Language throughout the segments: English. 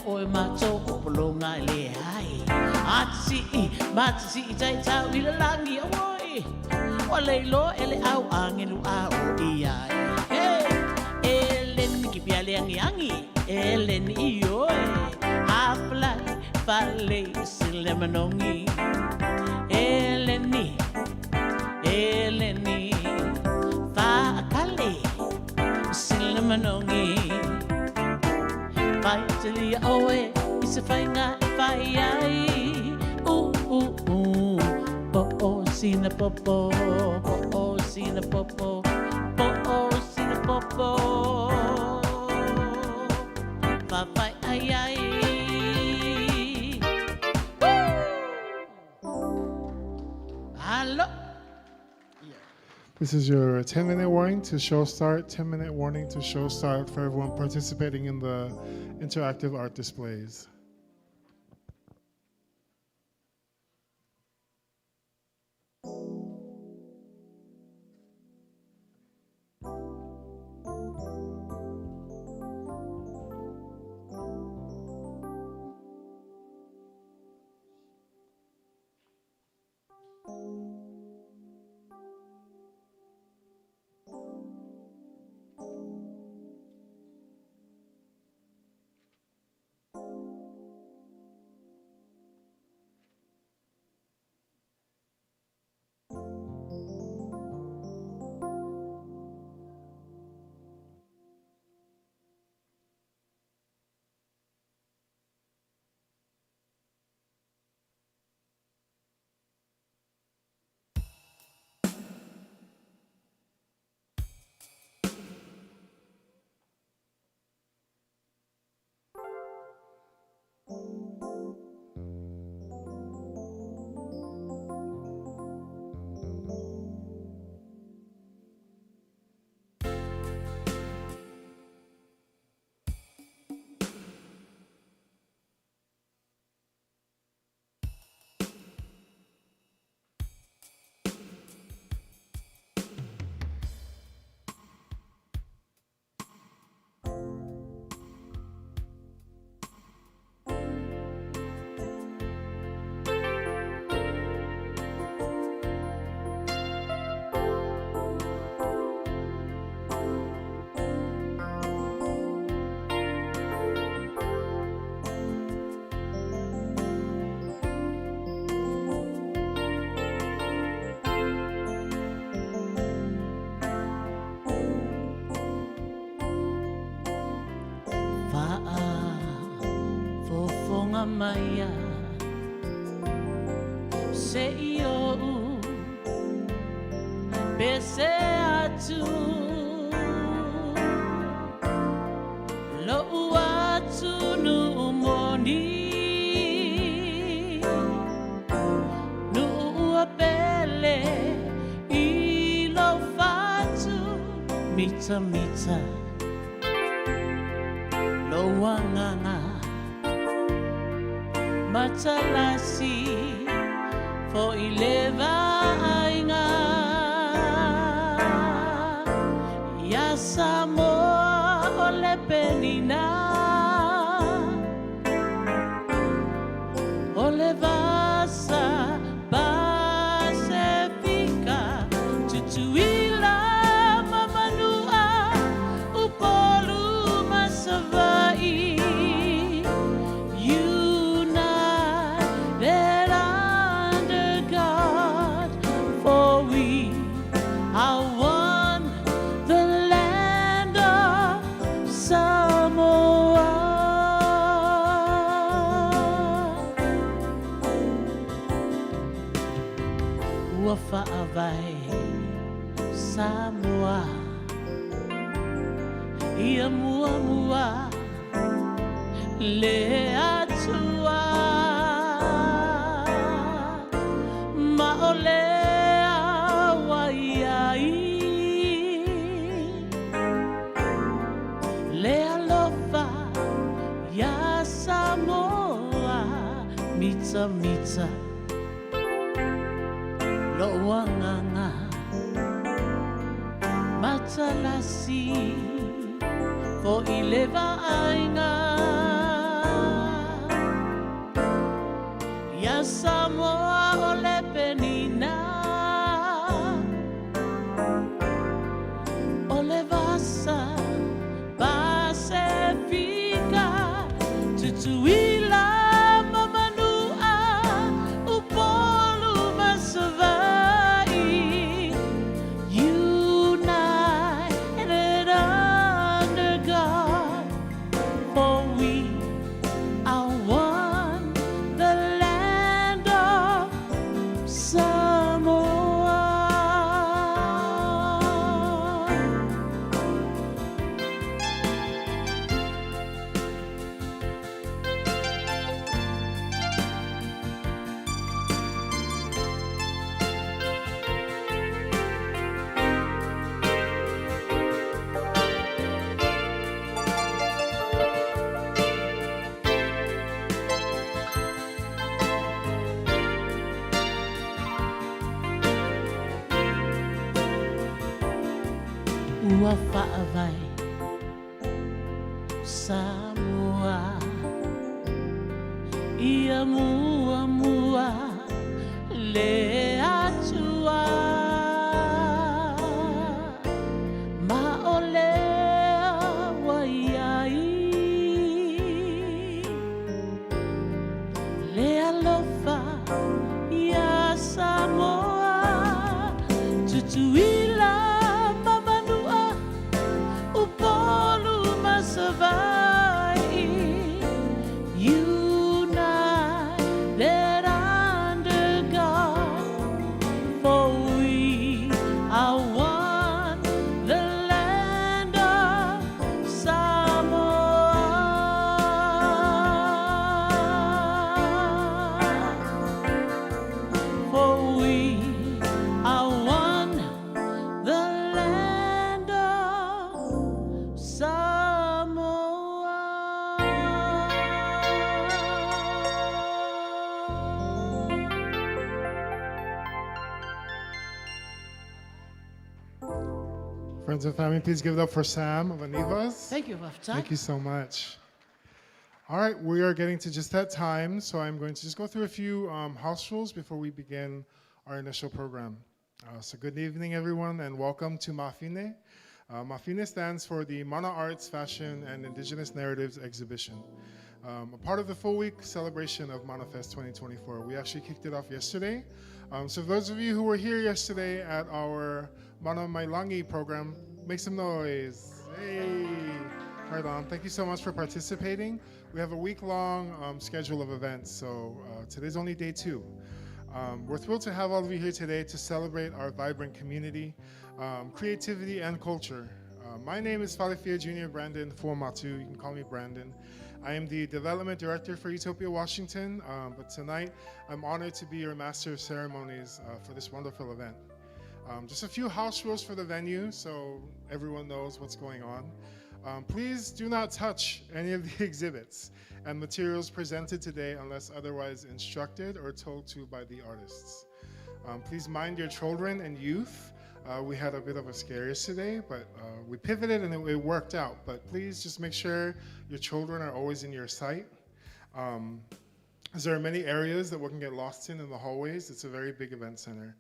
oi mato opolonga le ai Matsi tai tau i le langi awoi Wa leilo ele au angelu au iai Elen ki pia le angi Elen ioi Aplai fale sile manongi Eleni Fa akale sile manongi Pai tili oe isa fainga fai ai Sina popo, sina popo, sina popo. Papai ai ai. Hello. This is your 10-minute warning to show start, 10-minute warning to show start for everyone participating in the interactive art displays. Maya se io pese atu lo atu nu moni nu apele I lo fatu mita mita lo wanganga Matalasi for ileva ainga ya samo ole penina ole vasa pasifika tutuila mamanua upolu masavai Wafa'avai Samoa Ia mua Le atua Maolea waiai Le alofa Ya Samoa Mita mita Lo wanganga Matalasi for ileva ainga Samoa ole penina ole vasa Pasifika tutuila mamanua upolu masavai united under God for we are one the land of Samoa. Ua whaavai Samoa Ia mua mua le atua Ma o lea waiai Le alofa ia Samoa Tutuila upolu masavai united under God for we are one the land of Samoa for we are one the land of Samoa. Friends and family, please give it up for Sam of Anivas. Thank you, Vafta. Thank you so much. All right, we are getting to just that time, so I'm going to just go through a few house rules before we begin our initial program. So good evening, everyone, and welcome to MAFINE. MAFINE stands for the Mana Arts, Fashion, and Indigenous Narratives Exhibition. A part of the full week celebration of MANAFest 2024. We actually kicked it off yesterday. So those of you who were here yesterday at our Mana Mailangi program, make some noise. Hey, right on. Thank you so much for participating. We have a week-long schedule of events, so today's only day 2. We're thrilled to have all of you here today to celebrate our vibrant community, creativity, and culture. My name is Falifia Jr. Brandon Fuamatu. You can call me Brandon. I am the Development Director for Utopia, Washington, but tonight I'm honored to be your Master of Ceremonies for this wonderful event. Just a few house rules for the venue so everyone knows what's going on. Please do not touch any of the exhibits and materials presented today unless otherwise instructed or told to by the artists. Please mind your children and youth. We had a bit of a scare yesterday, but we pivoted and it worked out. But please just make sure your children are always in your sight. As there are many areas that we can get lost in the hallways. It's a very big event center.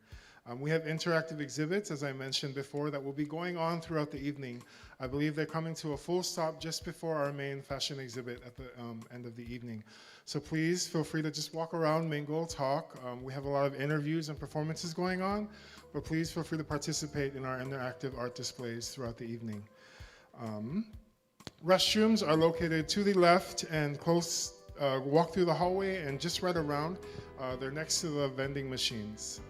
We have interactive exhibits, as I mentioned before, that will be going on throughout the evening. I believe they're coming to a full stop just before our main fashion exhibit at the end of the evening. So please feel free to just walk around, mingle, talk. We have a lot of interviews and performances going on, but please feel free to participate in our interactive art displays throughout the evening. Restrooms are located to the left and close, walk through the hallway and just right around. They're next to the vending machines.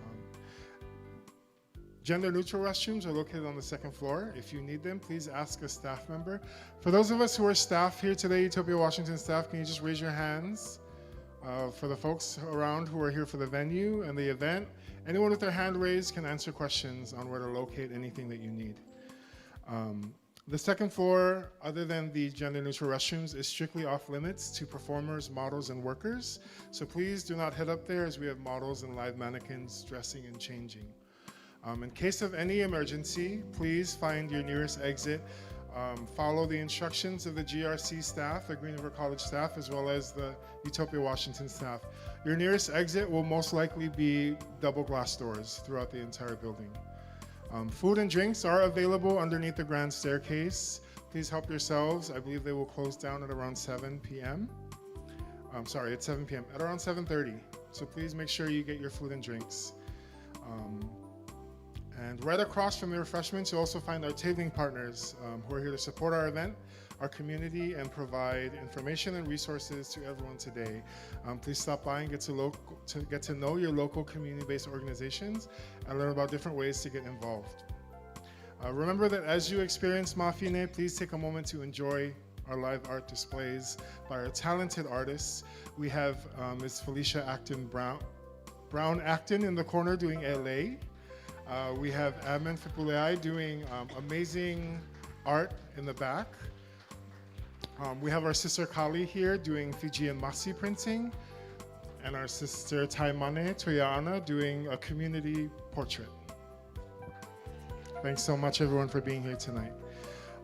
Gender-neutral restrooms are located on the 2nd floor. If you need them, please ask a staff member. For those of us who are staff here today, Utopia Washington staff, can you just raise your hands? For the folks around who are here for the venue and the event, anyone with their hand raised can answer questions on where to locate anything that you need. The 2nd floor, other than the gender-neutral restrooms, is strictly off limits to performers, models, and workers. So please do not head up there as we have models and live mannequins dressing and changing. In case of any emergency, please find your nearest exit follow the instructions of the GRC staff, the Green River College staff, as well as the Utopia Washington staff. Your nearest exit will most likely be double glass doors throughout the entire building. Food and drinks are available underneath the grand staircase. Please help yourselves. I believe they will close down at around 7 p.m. Sorry, at 7 p.m. At around 7:30. So please make sure you get your food and drinks. And right across from the refreshments, you'll also find our tabling partners who are here to support our event, our community, and provide information and resources to everyone today. Please stop by and get to know your local community-based organizations and learn about different ways to get involved. Remember that as you experience MAFINE, please take a moment to enjoy our live art displays by our talented artists. We have Ms. Felicia Brown Acton in the corner doing LA. We have Amen Fipuleai doing amazing art in the back. We have our sister Kali here doing Fijian Masi printing, and our sister Taimane Toyana doing a community portrait. Thanks so much, everyone, for being here tonight.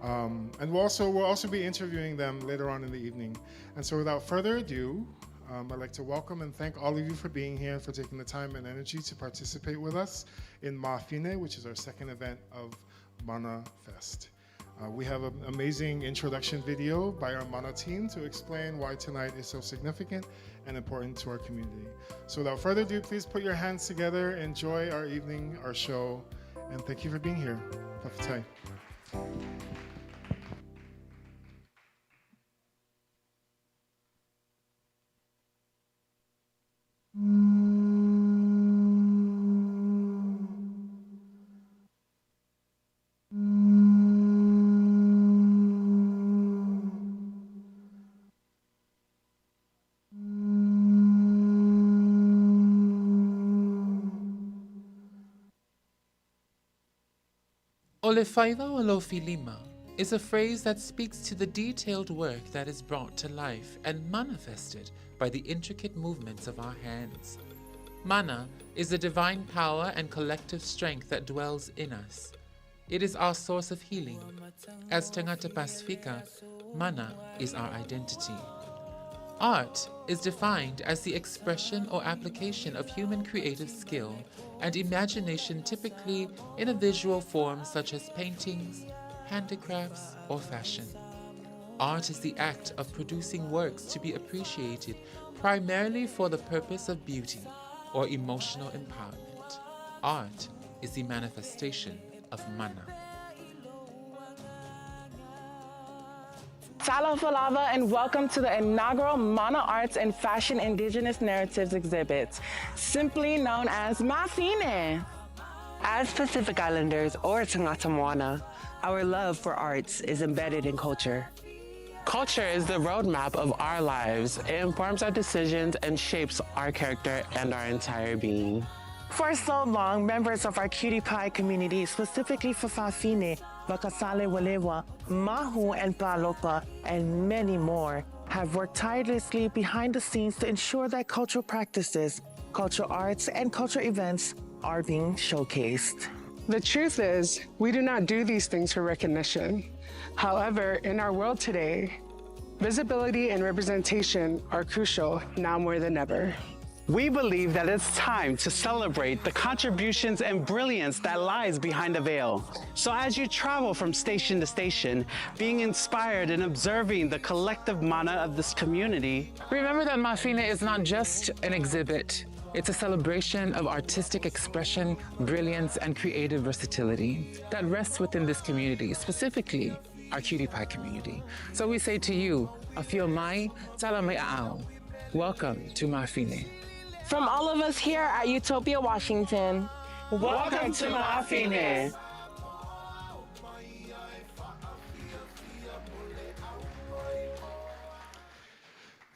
And we'll also be interviewing them later on in the evening. And so without further ado, I'd like to welcome and thank all of you for being here and for taking the time and energy to participate with us in MAFINE, which is our second event of MANAFest. We have an amazing introduction video by our MANA team to explain why tonight is so significant and important to our community. So without further ado, please put your hands together, enjoy our evening, our show, and thank you for being here. Tafatai. Olefaiva olofilima is a phrase that speaks to the detailed work that is brought to life and manifested by the intricate movements of our hands. Mana is the divine power and collective strength that dwells in us. It is our source of healing. As Tangata Pasifika, mana is our identity. Art is defined as the expression or application of human creative skill and imagination, typically in a visual form such as paintings, handicrafts, or fashion. Art is the act of producing works to be appreciated primarily for the purpose of beauty or emotional empowerment. Art is the manifestation of mana. Talo Falava, and welcome to the inaugural Mana Arts and Fashion Indigenous Narratives exhibit, simply known as MAFINE. As Pacific Islanders or Tangata Moana, our love for arts is embedded in culture. Culture is the roadmap of our lives. It informs our decisions and shapes our character and our entire being. For so long, members of our Cutie Pie community, specifically Fafafine, Vakasale Walewa, Mahu and Palopa, and many more, have worked tirelessly behind the scenes to ensure that cultural practices, cultural arts, and cultural events are being showcased. The truth is, we do not do these things for recognition. However, in our world today, visibility and representation are crucial now more than ever. We believe that it's time to celebrate the contributions and brilliance that lies behind the veil. So as you travel from station to station, being inspired and observing the collective mana of this community, Remember that MAFINE is not just an exhibit. It's a celebration of artistic expression, brilliance, and creative versatility that rests within this community, specifically our Cutie Pie community. So we say to you, Afio Mai, Talamai Aao. Welcome to MAFINE. From all of us here at Utopia, Washington, welcome to MAFINE.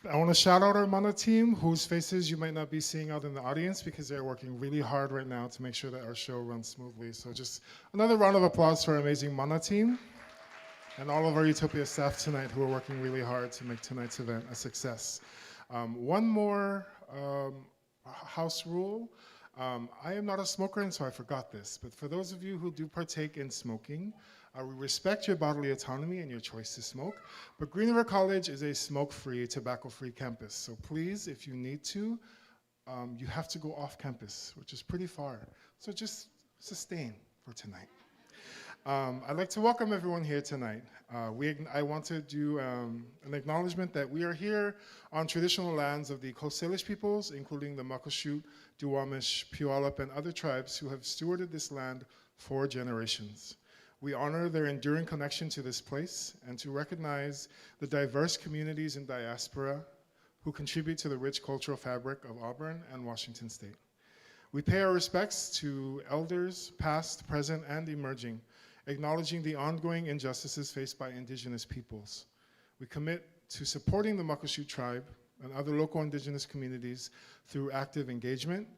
I want to shout out our MANA team, whose faces you might not be seeing out in the audience because they're working really hard right now to make sure that our show runs smoothly. So just another round of applause for our amazing MANA team and all of our Utopia staff tonight who are working really hard to make tonight's event a success. One more house rule. I am not a smoker, and so I forgot this, but for those of you who do partake in smoking, We respect your bodily autonomy and your choice to smoke, but Green River College is a smoke-free, tobacco-free campus. So please, if you need to, you have to go off campus, which is pretty far. So just sustain for tonight. I'd like to welcome everyone here tonight. I want to do an acknowledgement that we are here on traditional lands of the Coast Salish peoples, including the Muckleshoot, Duwamish, Puyallup, and other tribes who have stewarded this land for generations. We honor their enduring connection to this place and to recognize the diverse communities in diaspora who contribute to the rich cultural fabric of Auburn and Washington State. We pay our respects to elders, past, present, and emerging, acknowledging the ongoing injustices faced by indigenous peoples. We commit to supporting the Muckleshoot tribe and other local indigenous communities through active engagement,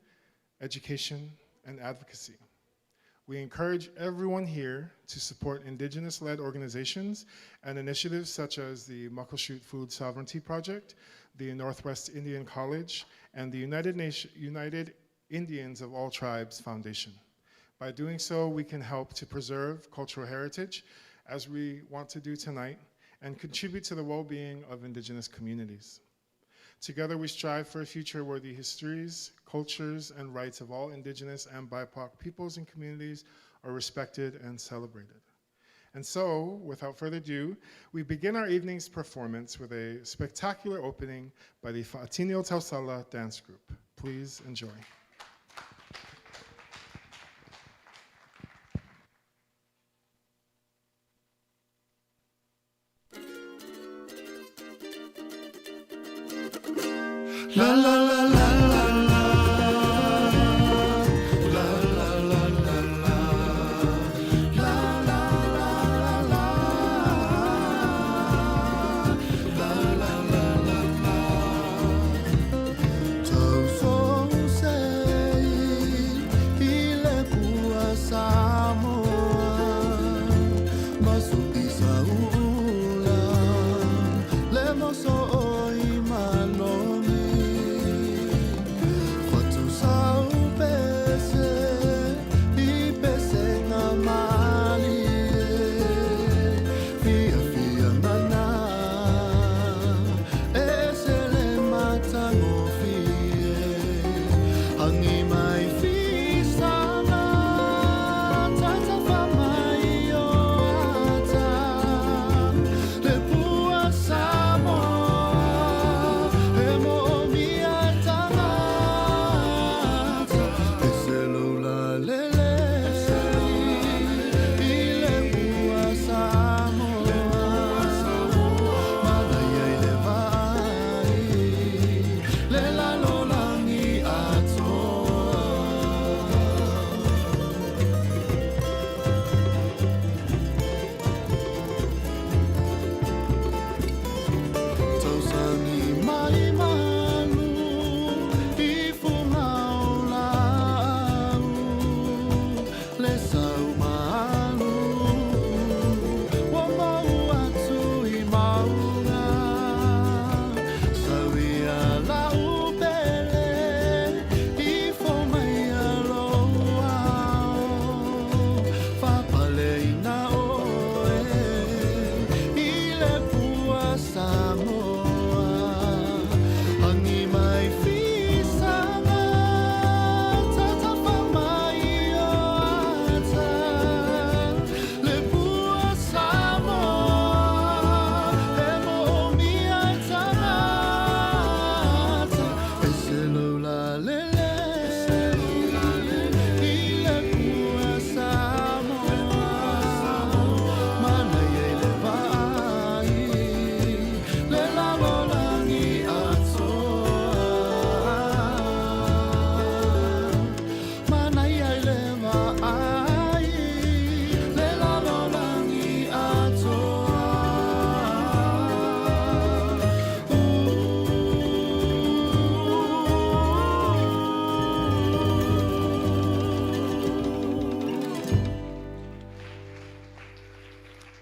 education, and advocacy. We encourage everyone here to support indigenous-led organizations and initiatives such as the Muckleshoot Food Sovereignty Project, the Northwest Indian College, and the United Indians of All Tribes Foundation. By doing so, we can help to preserve cultural heritage, as we want to do tonight, and contribute to the well-being of indigenous communities. Together, we strive for a future where the histories, cultures, and rights of all indigenous and BIPOC peoples and communities are respected and celebrated. And so, without further ado, we begin our evening's performance with a spectacular opening by the Fa'atino Tausala dance group. Please enjoy. La la la la la la. La la la la la. La la la la la. La la la la la. Tau song say ile kua Samoa masuki saula le moso oi malomi.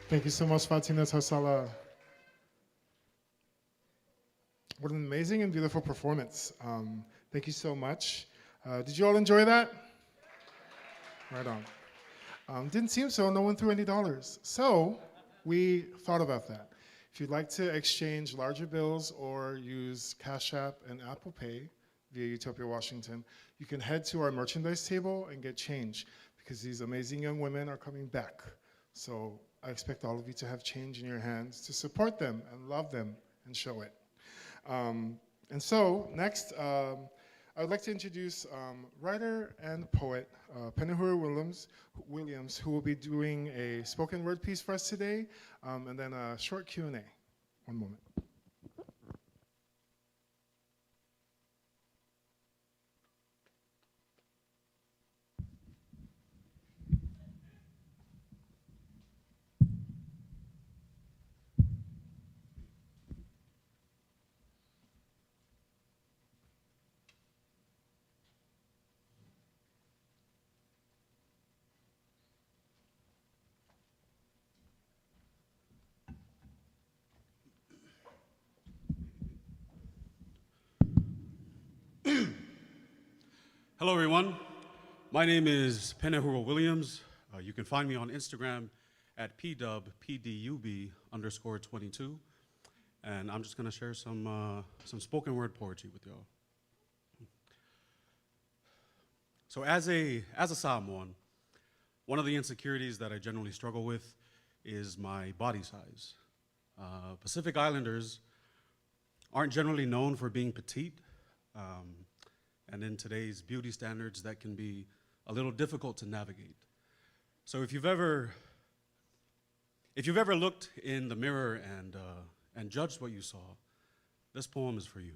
Thank you so much, Fa'atino Tausala. What an amazing and beautiful performance. Thank you so much. Did you all enjoy that? Right on. Didn't seem so, no one threw any dollars. So we thought about that. If you'd like to exchange larger bills or use Cash App and Apple Pay via Utopia Washington, you can head to our merchandise table and get change because these amazing young women are coming back. So I expect all of you to have change in your hands to support them and love them and show it. And so next, I would like to introduce writer and poet Penahura Williams, who will be doing a spoken word piece for us today, and then a short Q&A. One moment. Hello, everyone. My name is Penahura Williams. You can find me on Instagram at pdub_22, and I'm just going to share some spoken word poetry with y'all. So, as a Samoan, one of the insecurities that I generally struggle with is my body size. Pacific Islanders aren't generally known for being petite. And in today's beauty standards, that can be a little difficult to navigate. So if you've ever looked in the mirror and judged what you saw, this poem is for you.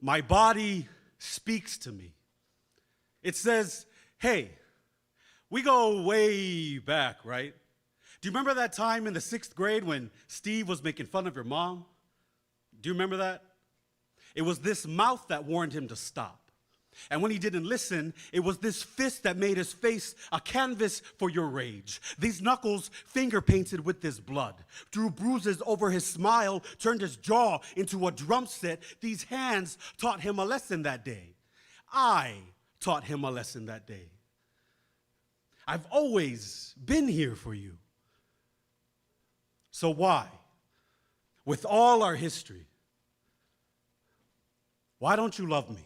My body speaks to me. It says, hey, we go way back, right? Do you remember that time in the 6th grade when Steve was making fun of your mom? Do you remember that? It was this mouth that warned him to stop. And when he didn't listen, it was this fist that made his face a canvas for your rage. These knuckles finger painted with this blood, drew bruises over his smile, turned his jaw into a drum set. These hands taught him a lesson that day. I taught him a lesson that day. I've always been here for you. So why? With all our history, why don't you love me?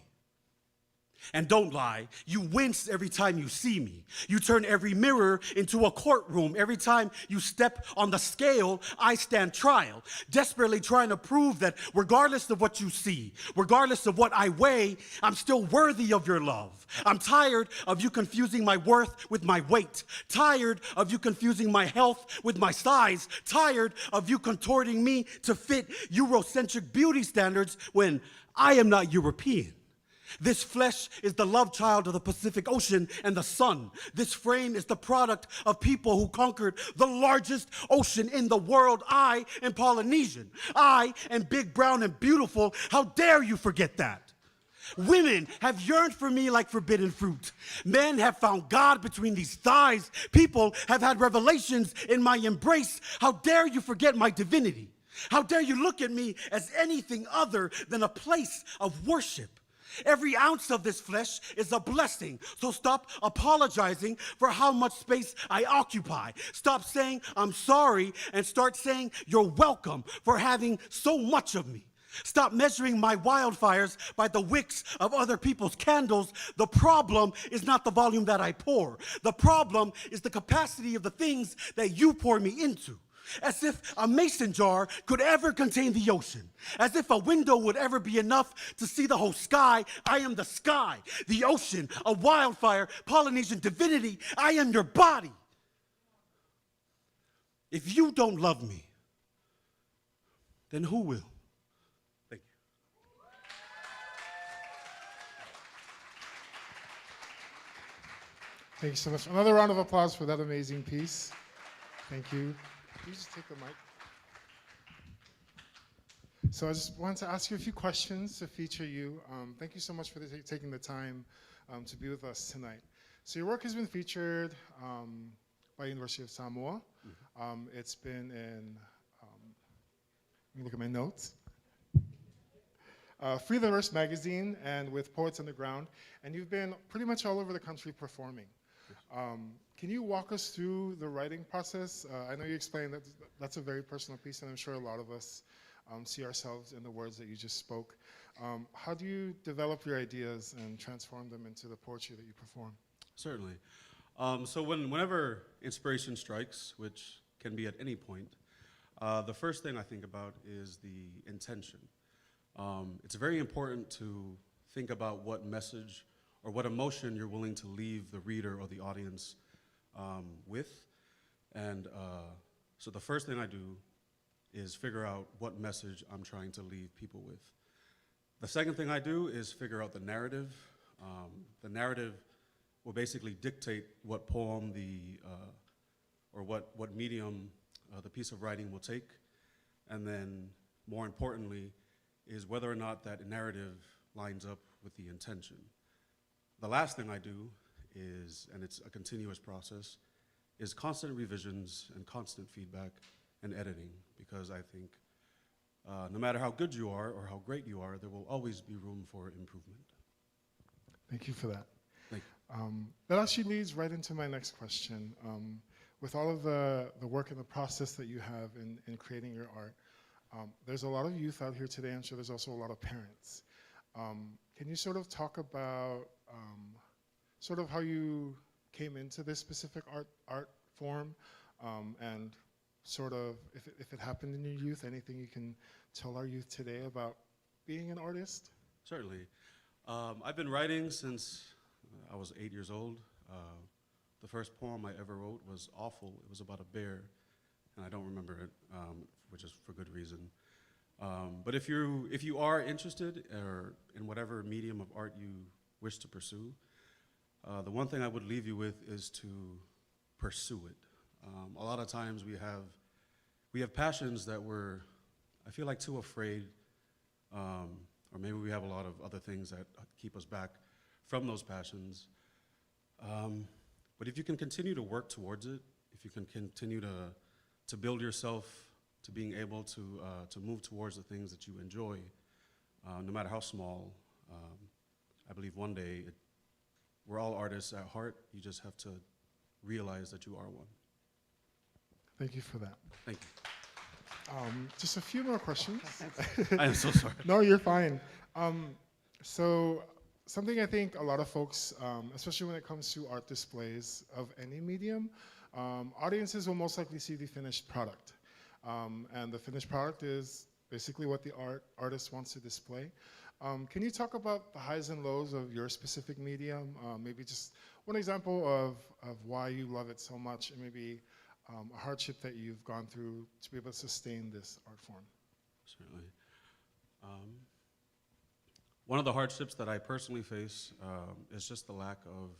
And don't lie, you wince every time you see me. You turn every mirror into a courtroom. Every time you step on the scale, I stand trial, desperately trying to prove that regardless of what you see, regardless of what I weigh, I'm still worthy of your love. I'm tired of you confusing my worth with my weight, tired of you confusing my health with my size, tired of you contorting me to fit Eurocentric beauty standards when I am not European. This flesh is the love child of the Pacific Ocean and the sun. This frame is the product of people who conquered the largest ocean in the world. I am Polynesian. I am big, brown, and beautiful. How dare you forget that? Women have yearned for me like forbidden fruit. Men have found God between these thighs. People have had revelations in my embrace. How dare you forget my divinity? How dare you look at me as anything other than a place of worship? Every ounce of this flesh is a blessing, so stop apologizing for how much space I occupy. Stop saying I'm sorry and start saying you're welcome for having so much of me. Stop measuring my wildfires by the wicks of other people's candles. The problem is not the volume that I pour. The problem is the capacity of the things that you pour me into. As if a mason jar could ever contain the ocean. As if a window would ever be enough to see the whole sky. I am the sky, the ocean, a wildfire, Polynesian divinity. I am your body. If you don't love me, then who will? Thank you. Thank you so much. Another round of applause for that amazing piece. Thank you. Can you just take the mic? So I just wanted to ask you a few questions to feature you. Thank you so much for taking the time to be with us tonight. So your work has been featured by University of Samoa. It's been in, let me look at my notes. Free the Verse magazine and with Poets Underground, and you've been pretty much all over the country performing. Can you walk us through the writing process? I know you explained that that's a very personal piece, and I'm sure a lot of us see ourselves in the words that you just spoke. How do you develop your ideas and transform them into the poetry that you perform? Certainly. So whenever inspiration strikes, which can be at any point, the first thing I think about is the intention. It's very important to think about what message or what emotion you're willing to leave the reader or the audience with. And so the first thing I do is figure out what message I'm trying to leave people with. The second thing I do is figure out the narrative. The narrative will basically dictate what poem or what medium the piece of writing will take. And then more importantly is whether or not that narrative lines up with the intention. The last thing I do is, and it's a continuous process, is constant revisions and constant feedback and editing, because I think no matter how good you are or how great you are, there will always be room for improvement. Thank you for that. Thank you. That actually leads right into my next question. With all of the work and the process that you have in creating your art, there's a lot of youth out here today. I'm sure there's also a lot of parents. Can you sort of talk about sort of how you came into this specific art form, and sort of if it happened in your youth, anything you can tell our youth today about being an artist? Certainly. I've been writing since I was 8 years old. The first poem I ever wrote was awful. It was about a bear, and I don't remember it, which is for good reason. But if you are interested in whatever medium of art you wish to pursue, the one thing I would leave you with is to pursue it. A lot of times we have passions that I feel like too afraid, or maybe we have a lot of other things that keep us back from those passions. But if you can continue to work towards it, if you can continue to build yourself to being able to move towards the things that you enjoy, no matter how small, I believe one day we're all artists at heart. You just have to realize that you are one. Thank you for that. Thank you. Just a few more questions. I am so sorry. No, you're fine. So something I think a lot of folks, especially when it comes to art displays of any medium, audiences will most likely see the finished product. And the finished product is basically what the artist wants to display. Can you talk about the highs and lows of your specific medium? Maybe just one example of why you love it so much, and maybe a hardship that you've gone through to be able to sustain this art form. Certainly. One of the hardships that I personally face is just the lack of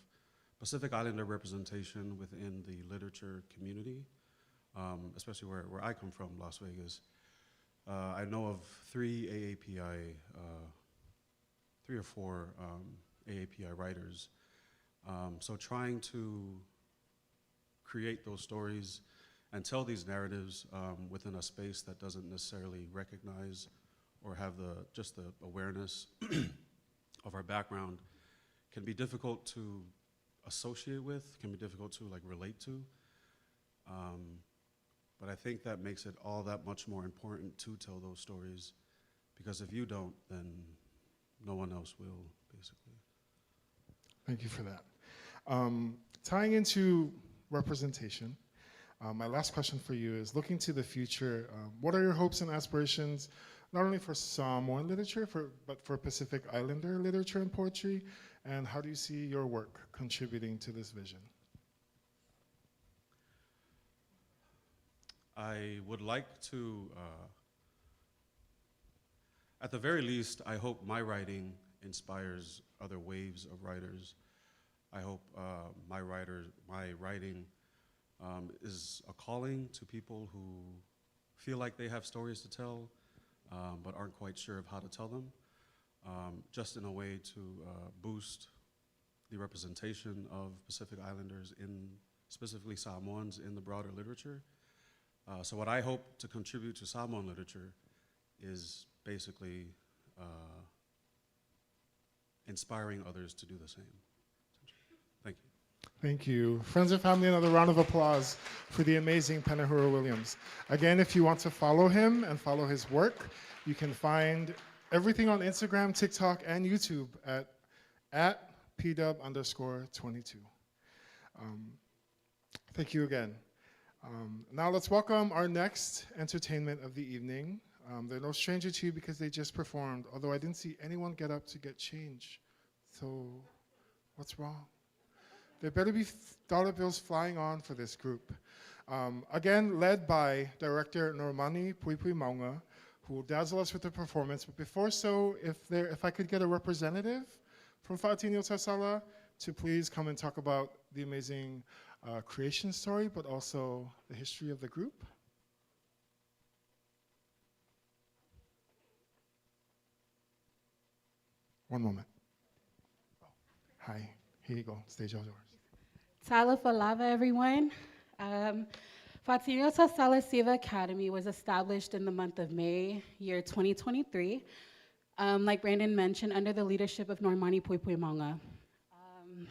Pacific Islander representation within the literature community, especially where I come from, Las Vegas. I know of three or four AAPI writers. So trying to create those stories and tell these narratives within a space that doesn't necessarily recognize or have just the awareness of our background can be difficult to associate with, can be difficult to relate to. But I think that makes it all that much more important to tell those stories, because if you don't, then no one else will, basically. Thank you for that. Tying into representation, my last question for you is, looking to the future, what are your hopes and aspirations, not only for Samoan literature, but for Pacific Islander literature and poetry, and how do you see your work contributing to this vision? I would like to, at the very least, I hope my writing inspires other waves of writers. I hope my writing is a calling to people who feel like they have stories to tell, but aren't quite sure of how to tell them, just in a way to boost the representation of Pacific Islanders, specifically Samoans, in the broader literature. So what I hope to contribute to Samoan literature is basically inspiring others to do the same. Thank you. Thank you. Friends and family, another round of applause for the amazing Penahura Williams. Again, if you want to follow him and follow his work, you can find everything on Instagram, TikTok, and YouTube at pdub_22. Thank you again. Now let's welcome our next entertainment of the evening. They're no stranger to you because they just performed, although I didn't see anyone get up to get change. So what's wrong? There better be dollar bills flying on for this group. Again, led by director Normani Puipui Maunga, who will dazzle us with the performance. But before so, if I could get a representative from Fa'atini o Tausala to please come and talk about the amazing creation story, but also the history of the group. One moment. Hi, here you go. Stage all yours. Talofa lava, everyone. Fa'atini o Tausala Siva Academy was established in the month of May, year 2023, like Brandon mentioned, under the leadership of Normani Puipui Maunga.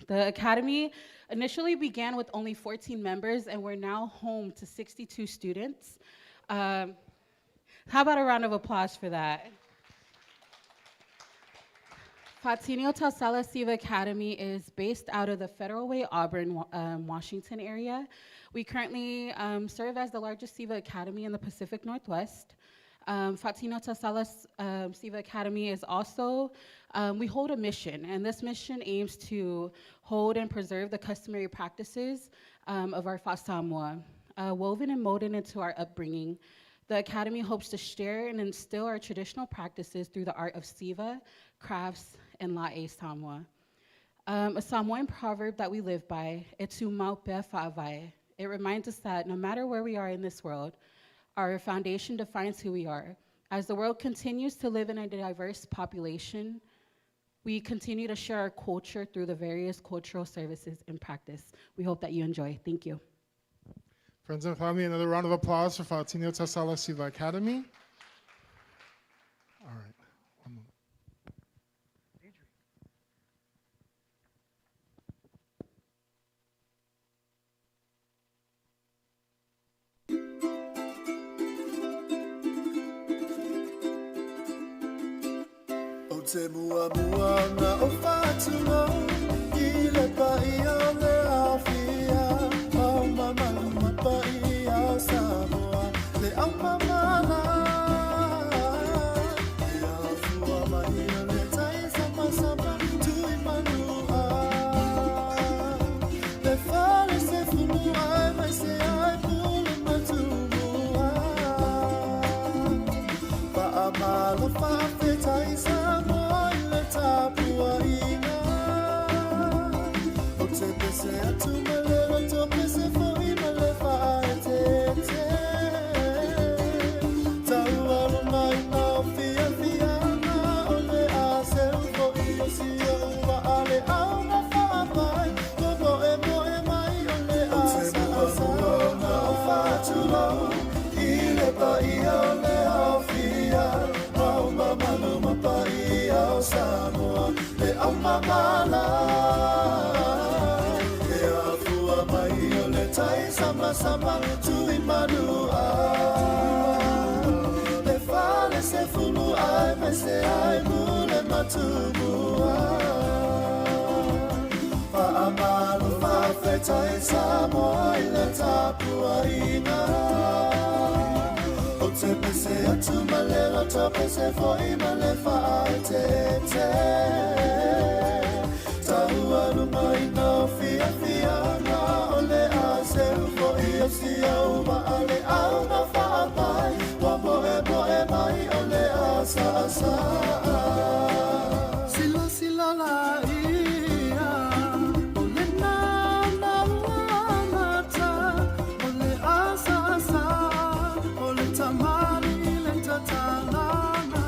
The Academy initially began with only 14 members, and we're now home to 62 students. How about a round of applause for that? Fa'atini o Tausala Siva Academy is based out of the Federal Way, Auburn, Washington area. We currently serve as the largest Siva Academy in the Pacific Northwest. Fa'atini o Tausala Siva Academy is also, we hold a mission, and this mission aims to hold and preserve the customary practices of our Fa'asamoa, woven and molded into our upbringing. The Academy hopes to share and instill our traditional practices through the art of Siva, crafts, and La'e Samoa. A Samoan proverb that we live by, "Etu maupea fa'avai." It reminds us that no matter where we are in this world, our foundation defines who we are. As the world continues to live in a diverse population, we continue to share our culture through the various cultural services and practice. We hope that you enjoy. Thank you. Friends and family, another round of applause for Fa'atini o Tausala Siva Academy. All right, one moment. O te mua mua na o whātua, I le pai a le awhia, au mamanu pai a Samoa, le au mamana. Le awhua mai a le tai sama sama, tui manua. Le whare se funu ai mai se ai pule matumua. Pa'amalo whawhetai Samoa I le tapua ina. O te pese atu malero to pese fo I male whae te te. Tau alo mai nao fia fia na o le a seu fo I o si o ua a le au na whaapai. Ko moe mai o le a sa asa. O te mua na o whātua, I le pai o le au fia. Au mamanu mapai au Samoa, le au mamana. Le awhua mai o le tai sama sama, tui manua. Le whale se funu ai me se ai mule matumua. Whaamalu whawhetai Samoa I le tapua ina. O te pese atu malero to pese foi male whae te te. Tau anu mai no fia fia na o le a seu foi o si au ma a le au na whaapai. Wa moe mai o le a sa sa. Sila sila la ia, o le na mata, o le a sa sa. Tamari le tatalana,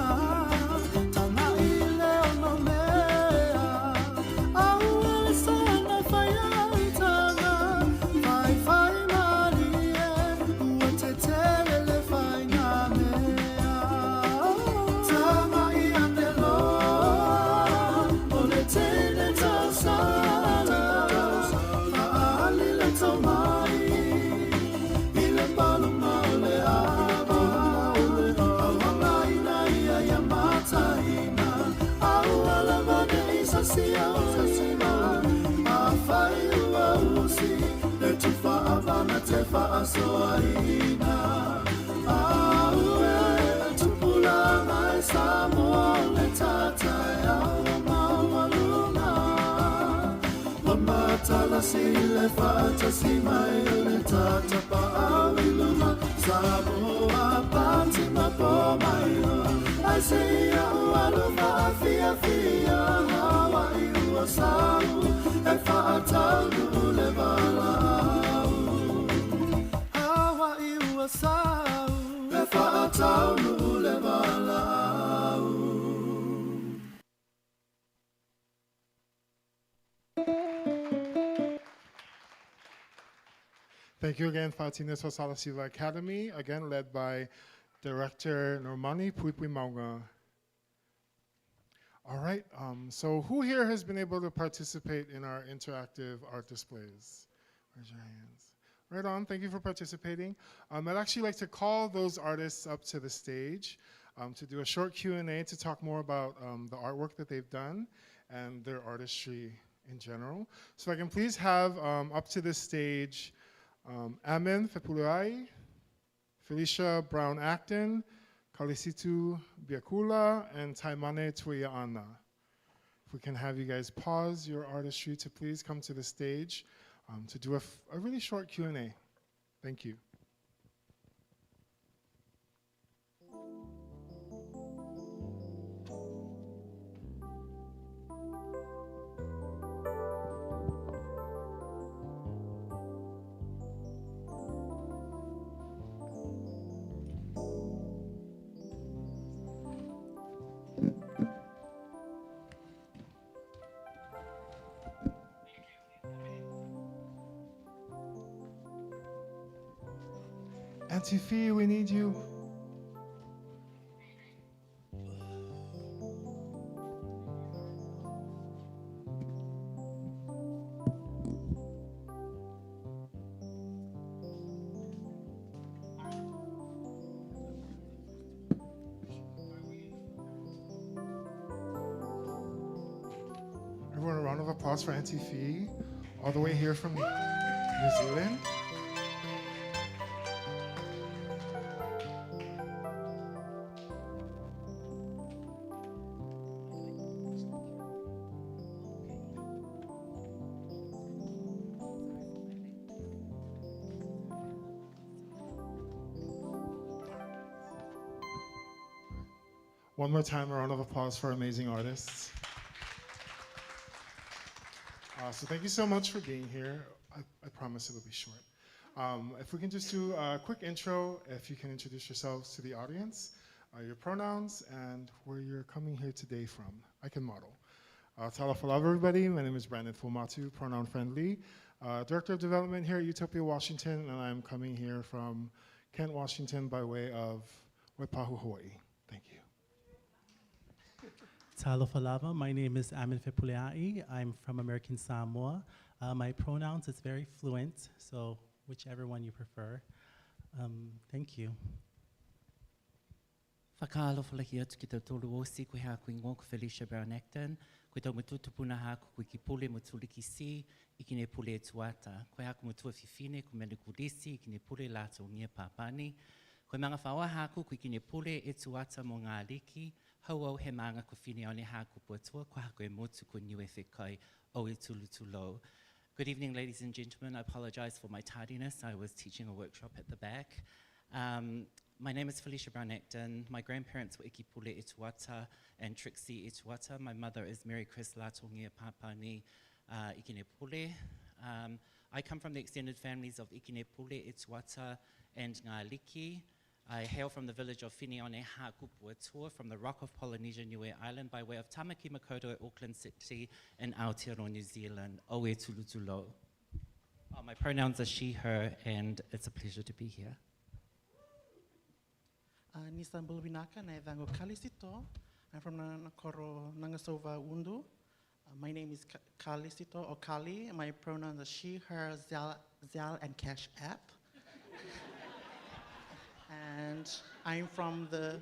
tana ile ono mea. Au ele sana faya itana, fai marie, ua te tele le fai na mea. Tama soaina Aue tupula mai Samoa le tata au mawaluna Mamatala si le fata si mai le tata pa awiluma Samoa pati mapo mai I say alufa fia fia Hawaii ua sau e whaatau le walau Hawaii ua sau e whaatau le walau Thank you again, Fatina Sosala Silva Academy, again led by Director Normani Puipui Maunga. All right, so who here has been able to participate in our interactive art displays? Raise your hands. Right on, thank you for participating. I'd actually like to call those artists up to the stage to do a short Q&A to talk more about the artwork that they've done and their artistry in general. So if I can please have up to the stage Amen Fepuluai, Felicia Brown-Acton, Kalisitu Biakula, and Taimane Tuiaana. If we can have you guys pause your artistry to please come to the stage to do a really short Q&A. Thank you. Auntie Fee, we need you. Everyone, a round of applause for Auntie Fee, all the way here from New Zealand. One more time, a round of applause for amazing artists. So thank you so much for being here. I promise it'll be short. If we can just do a quick intro, if you can introduce yourselves to the audience, your pronouns, and where you're coming here today from. I can model. Talafalava, everybody. My name is Brandon Fumatu, pronoun friendly. Director of Development here at Utopia, Washington, and I'm coming here from Kent, Washington by way of Waipahu, Hawaii. Thank you. Talofalava, my name is Amin Fepuleai. I'm from American Samoa. My pronouns is very fluent, so whichever one you prefer. Thank you. Whakaalofa atu ki tau tolu osi, koe hā koe ngō Felicia Brown-Acton, koe tau matutupuna hā koe ki pule matuliki si, I ki ne pule e tuata. Koe hā koe matua whiwhine, koe mene kulisi, I ki ne pule lātou ngia pāpani. Koe manga whaua hā koe ki ne pule e tuata mo ngā liki, hau au he manga ko whine one hā ko puatua, ko hā koe motu ko niwe whekai o e tulu tulo. Good evening, ladies and gentlemen. I apologize for my tardiness. I was teaching a workshop at the back. My name is Felicia Brown-Acton. My grandparents were Ikipule Ituata and Trixie Ituata. My mother is Mary Chris Latongia Papani Ikinepule. I come from the extended families of Ikinepule, Ituata, and Ngāliki. I hail from the village of Whineone Hakupuatua from the rock of Polynesia Niue Island by way of Tamaki Makaurau at Auckland City and Aotearoa, New Zealand. Oe Tulutulo. My pronouns are she, her, and it's a pleasure to be here. Nisan Bulwinaka, Naivango Kalisito. I'm from Nakoro Nangasova Undu. My name is Kalisito or Kali. My pronouns are she, her, Zal, and Cash App. And I'm from the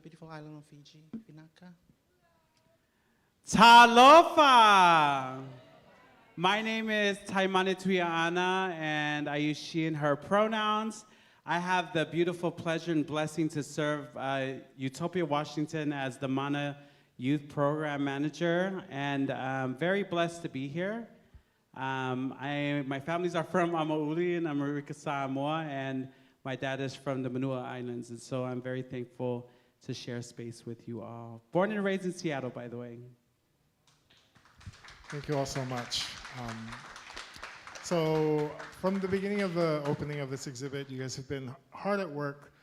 beautiful island of Fiji, Vinaka. Talofa! My name is Taimane Tuiaana, and I use she and her pronouns. I have the beautiful pleasure and blessing to serve Utopia, Washington as the MANA Youth Program Manager, and I'm very blessed to be here. My families are from Amauli and America, Samoa, and my dad is from the Manua Islands, and so I'm very thankful to share space with you all. Born and raised in Seattle, by the way. Thank you all so much. So from the beginning of the opening of this exhibit, you guys have been hard at work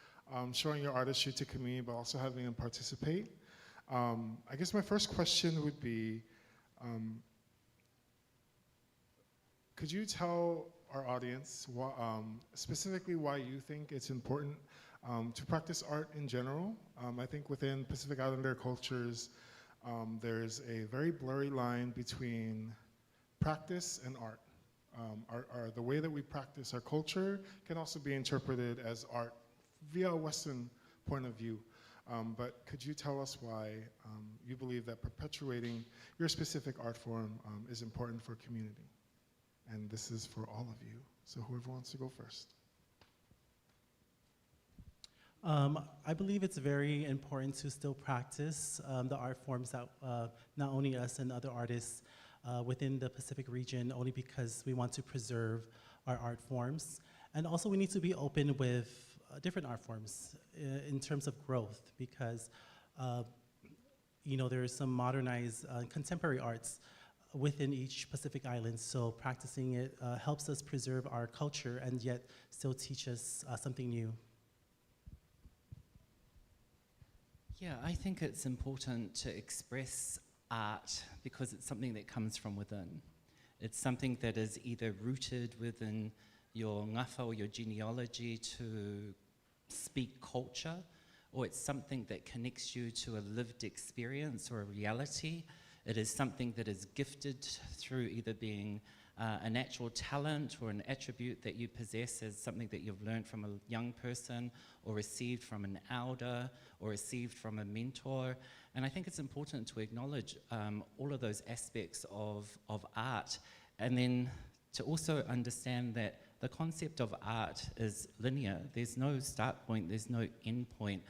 showing your artistry to community, but also having them participate. I guess my first question would be, could you tell our audience specifically why you think it's important to practice art in general? I think within Pacific Islander cultures, there's a very blurry line between practice and art. The way that we practice our culture can also be interpreted as art via a Western point of view. But could you tell us why you believe that perpetuating your specific art form is important for community? And this is for all of you. So whoever wants to go first. I believe it's very important to still practice the art forms that not only us and other artists within the Pacific region, only because we want to preserve our art forms. And also we need to be open with different art forms in terms of growth, because you know, there is some modernized contemporary arts within each Pacific island, so practicing it helps us preserve our culture and yet still teach us something new. Yeah, I think it's important to express art because it's something that comes from within. It's something that is either rooted within your ngafa or your genealogy to speak culture, or it's something that connects you to a lived experience or a reality. It is something that is gifted through either being a natural talent or an attribute that you possess as something that you've learned from a young person or received from an elder or received from a mentor. And I think it's important to acknowledge all of those aspects of art, and then to also understand that the concept of art is linear. There's no start point, there's no end point.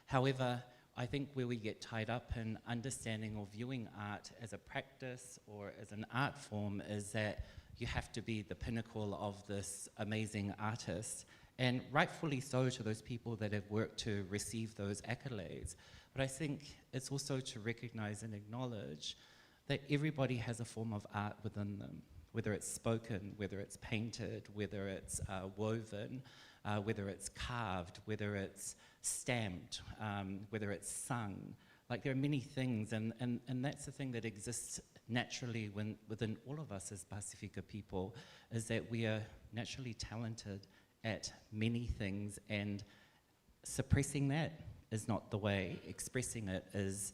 However, I think where we get tied up in understanding or viewing art as a practice or as an art form is that you have to be the pinnacle of this amazing artist, and rightfully so to those people that have worked to receive those accolades. But I think it's also to recognize and acknowledge that everybody has a form of art within them, whether it's spoken, whether it's painted, whether it's woven, whether it's carved, whether it's stamped, whether it's sung. Like, there are many things, and that's the thing that exists naturally within all of us as Pasifika people, is that we are naturally talented at many things, and suppressing that is not the way. Expressing it is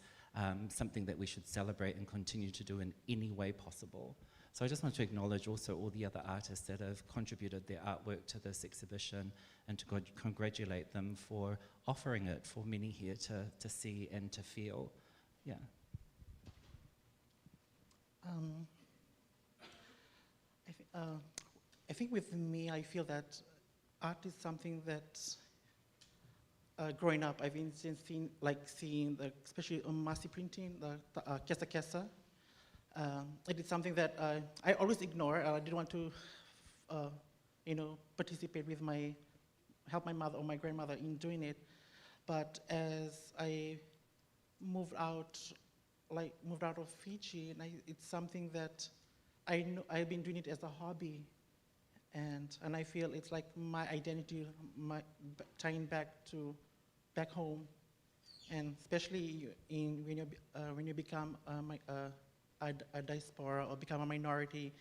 something that we should celebrate and continue to do in any way possible. So I just want to acknowledge also all the other artists that have contributed their artwork to this exhibition, and to congratulate them for offering it for many here to see and to feel. Yeah. I think with me, I feel that art is something that growing up, I've been seeing especially on Masi printing, the kesa kesa. It is something that I always ignore. I didn't want to, participate with help my mother or my grandmother in doing it. But as I moved out of Fiji, and it's something that I know I've been doing it as a hobby, and I feel it's like my identity, tying back home, and especially when you become a diaspora or become a minority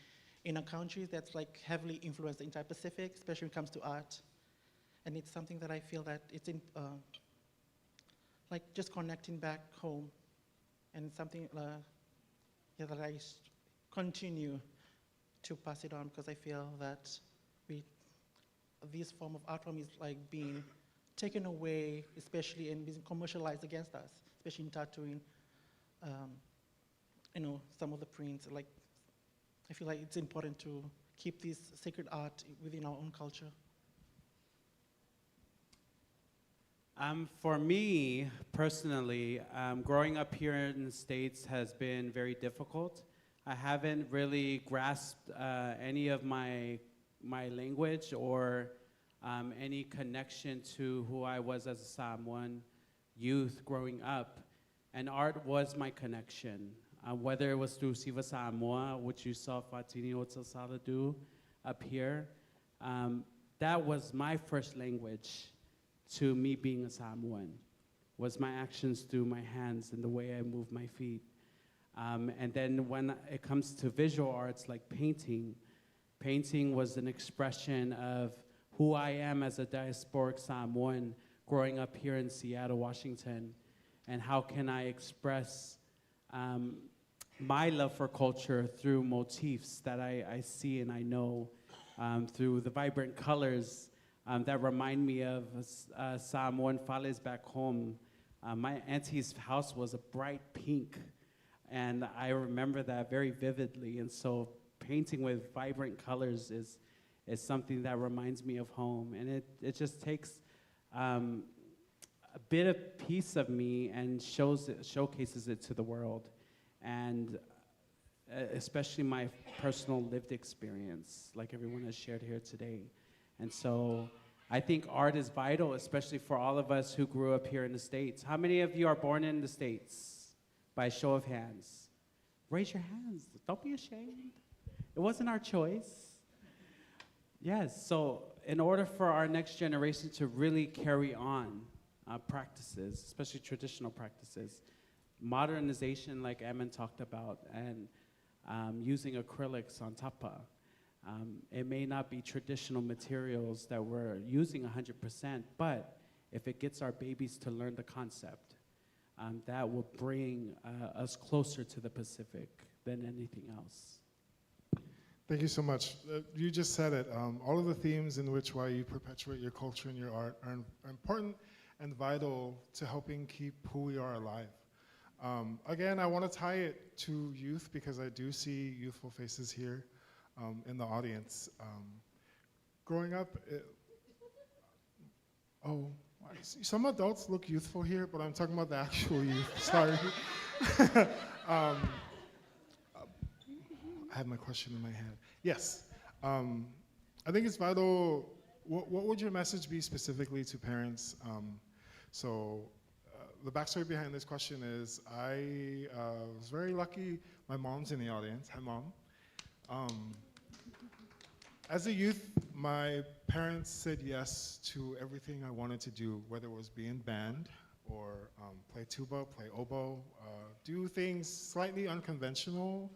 in a country that's like heavily influenced the entire Pacific, especially when it comes to art. And it's something that I feel that it's in, like just connecting back home, and something that I continue to pass it on, because I feel that this form of art form is like being taken away, especially, and being commercialized against us, especially in tattooing. Some of the prints, like I feel like it's important to keep this sacred art within our own culture. For me, personally, growing up here in the States has been very difficult. I haven't really grasped any of my language or any connection to who I was as a Samoan youth growing up. And art was my connection, whether it was through Siva Samoa, which you saw Fatini Otsasala do up here. That was my first language to me being a Samoan, was my actions through my hands and the way I move my feet. And then when it comes to visual arts like painting, painting was an expression of who I am as a diasporic Samoan growing up here in Seattle, Washington, and how can I express my love for culture through motifs that I see and I know, through the vibrant colors that remind me of Samoan fales back home. My auntie's house was a bright pink, and I remember that very vividly. And so painting with vibrant colors is something that reminds me of home. And it just takes a bit of piece of me and showcases it to the world. And especially my personal lived experience, like everyone has shared here today. And so I think art is vital, especially for all of us who grew up here in the States. How many of you are born in the States? By show of hands. Raise your hands. Don't be ashamed. It wasn't our choice. Yes, so in order for our next generation to really carry on practices, especially traditional practices, modernization like Emin talked about, and using acrylics on tapa. It may not be traditional materials that we're using 100%, but if it gets our babies to learn the concept, that will bring us closer to the Pacific than anything else. Thank you so much. You just said it. All of the themes in which why you perpetuate your culture and your art are important and vital to helping keep who we are alive. Again, I want to tie it to youth because I do see youthful faces here in the audience. Growing up, some adults look youthful here, but I'm talking about the actual youth, sorry. I had my question in my head. Yes, I think it's vital. What would your message be specifically to parents? The backstory behind this question is I was very lucky. My mom's in the audience. Hi, Mom. As a youth, my parents said yes to everything I wanted to do, whether it was be in band or play tuba, play oboe, do things slightly unconventional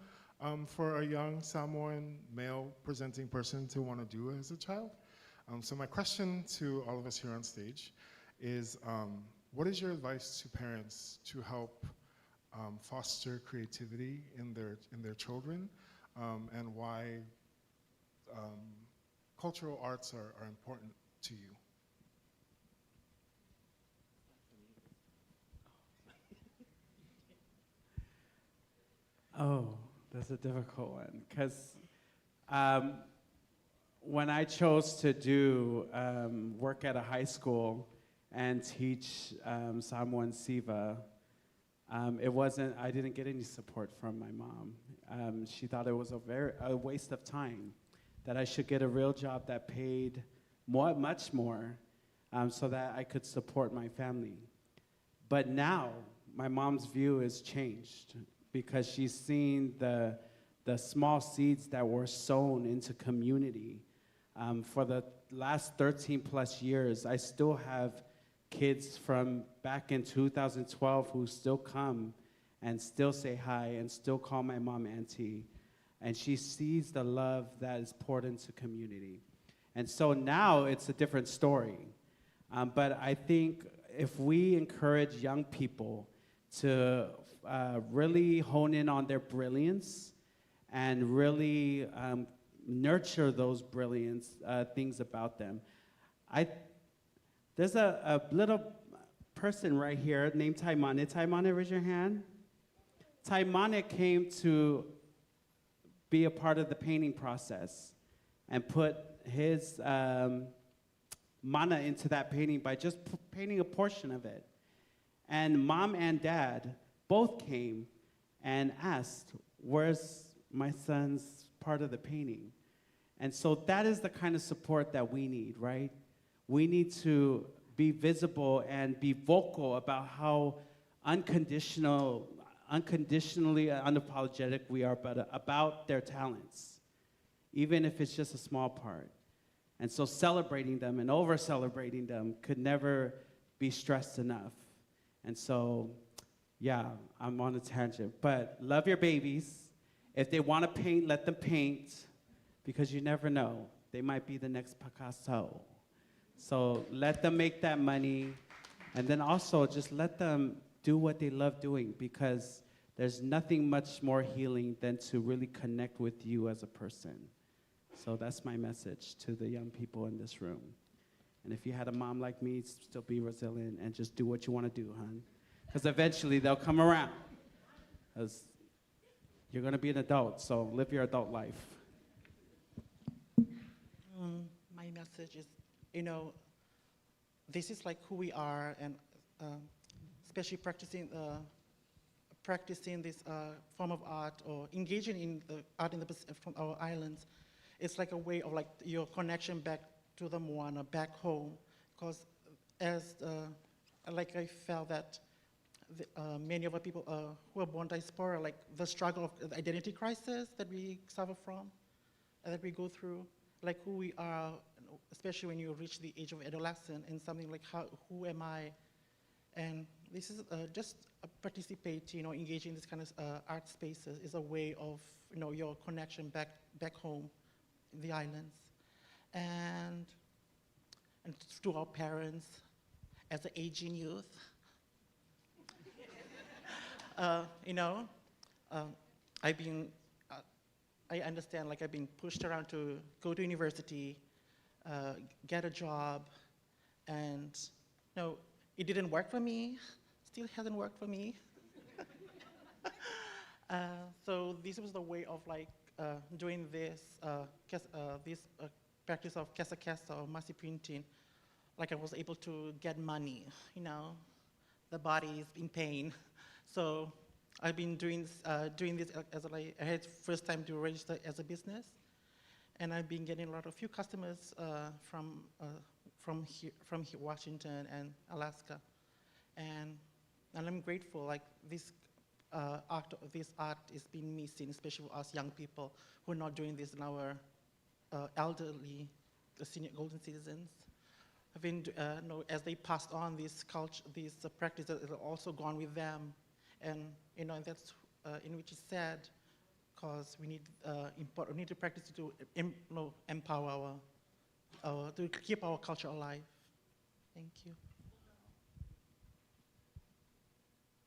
for a young Samoan male-presenting person to want to do as a child. So my question to all of us here on stage is, what is your advice to parents to help foster creativity in their children, and why cultural arts are important to you? Oh, that's a difficult one, because when I chose to do work at a high school and teach Samoan Siva, I didn't get any support from my mom. She thought it was a waste of time, that I should get a real job that paid much more, so that I could support my family. But now, my mom's view has changed because she's seen the small seeds that were sown into community. For the last 13 plus years, I still have kids from back in 2012 who still come and still say hi and still call my mom auntie. And she sees the love that is poured into community. And so now it's a different story. But I think if we encourage young people to really hone in on their brilliance and really nurture those brilliance things about them. There's a little person right here named Taimane. Taimane, raise your hand. Taimane came to be a part of the painting process and put his mana into that painting by just painting a portion of it. And mom and dad both came and asked, where's my son's part of the painting? And so that is the kind of support that we need, right? We need to be visible and be vocal about how unconditionally unapologetic we are about their talents, even if it's just a small part. And so celebrating them and over-celebrating them could never be stressed enough. And so, yeah, I'm on a tangent. But love your babies. If they want to paint, let them paint, because you never know. They might be the next Picasso. So let them make that money. And then also just let them do what they love doing, because there's nothing much more healing than to really connect with you as a person. So that's my message to the young people in this room. And if you had a mom like me, still be resilient and just do what you want to do, hon. Because eventually they'll come around. Because you're going to be an adult, so live your adult life. My message is, this is like who we are, and especially practicing this form of art, or engaging in the art from our islands. It's like a way of like your connection back to the Moana, back home, because as like I felt that many of our people who are born diaspora, like the struggle of the identity crisis that we suffer from, that we go through, like who we are, especially when you reach the age of adolescence, and something like who am I? And this is just participating, engaging in this kind of art spaces is a way of, your connection back home in the islands. And to our parents, as an aging youth, I understand, like I've been pushed around to go to university, get a job, and it didn't work for me, still hasn't worked for me. So this was the way of like doing this practice of kesa or massy printing. Like I was able to get money, the body is in pain. So I've been doing this as I had first time to register as a business, and I've been getting a few customers from Washington and Alaska, and I'm grateful. Like this art is being missing, especially for us young people who are not doing this in our elderly, the senior golden citizens. I've been as they passed on this culture, this practice that has also gone with them. And that's in which is sad, because we need to practice to empower to keep our culture alive. Thank you.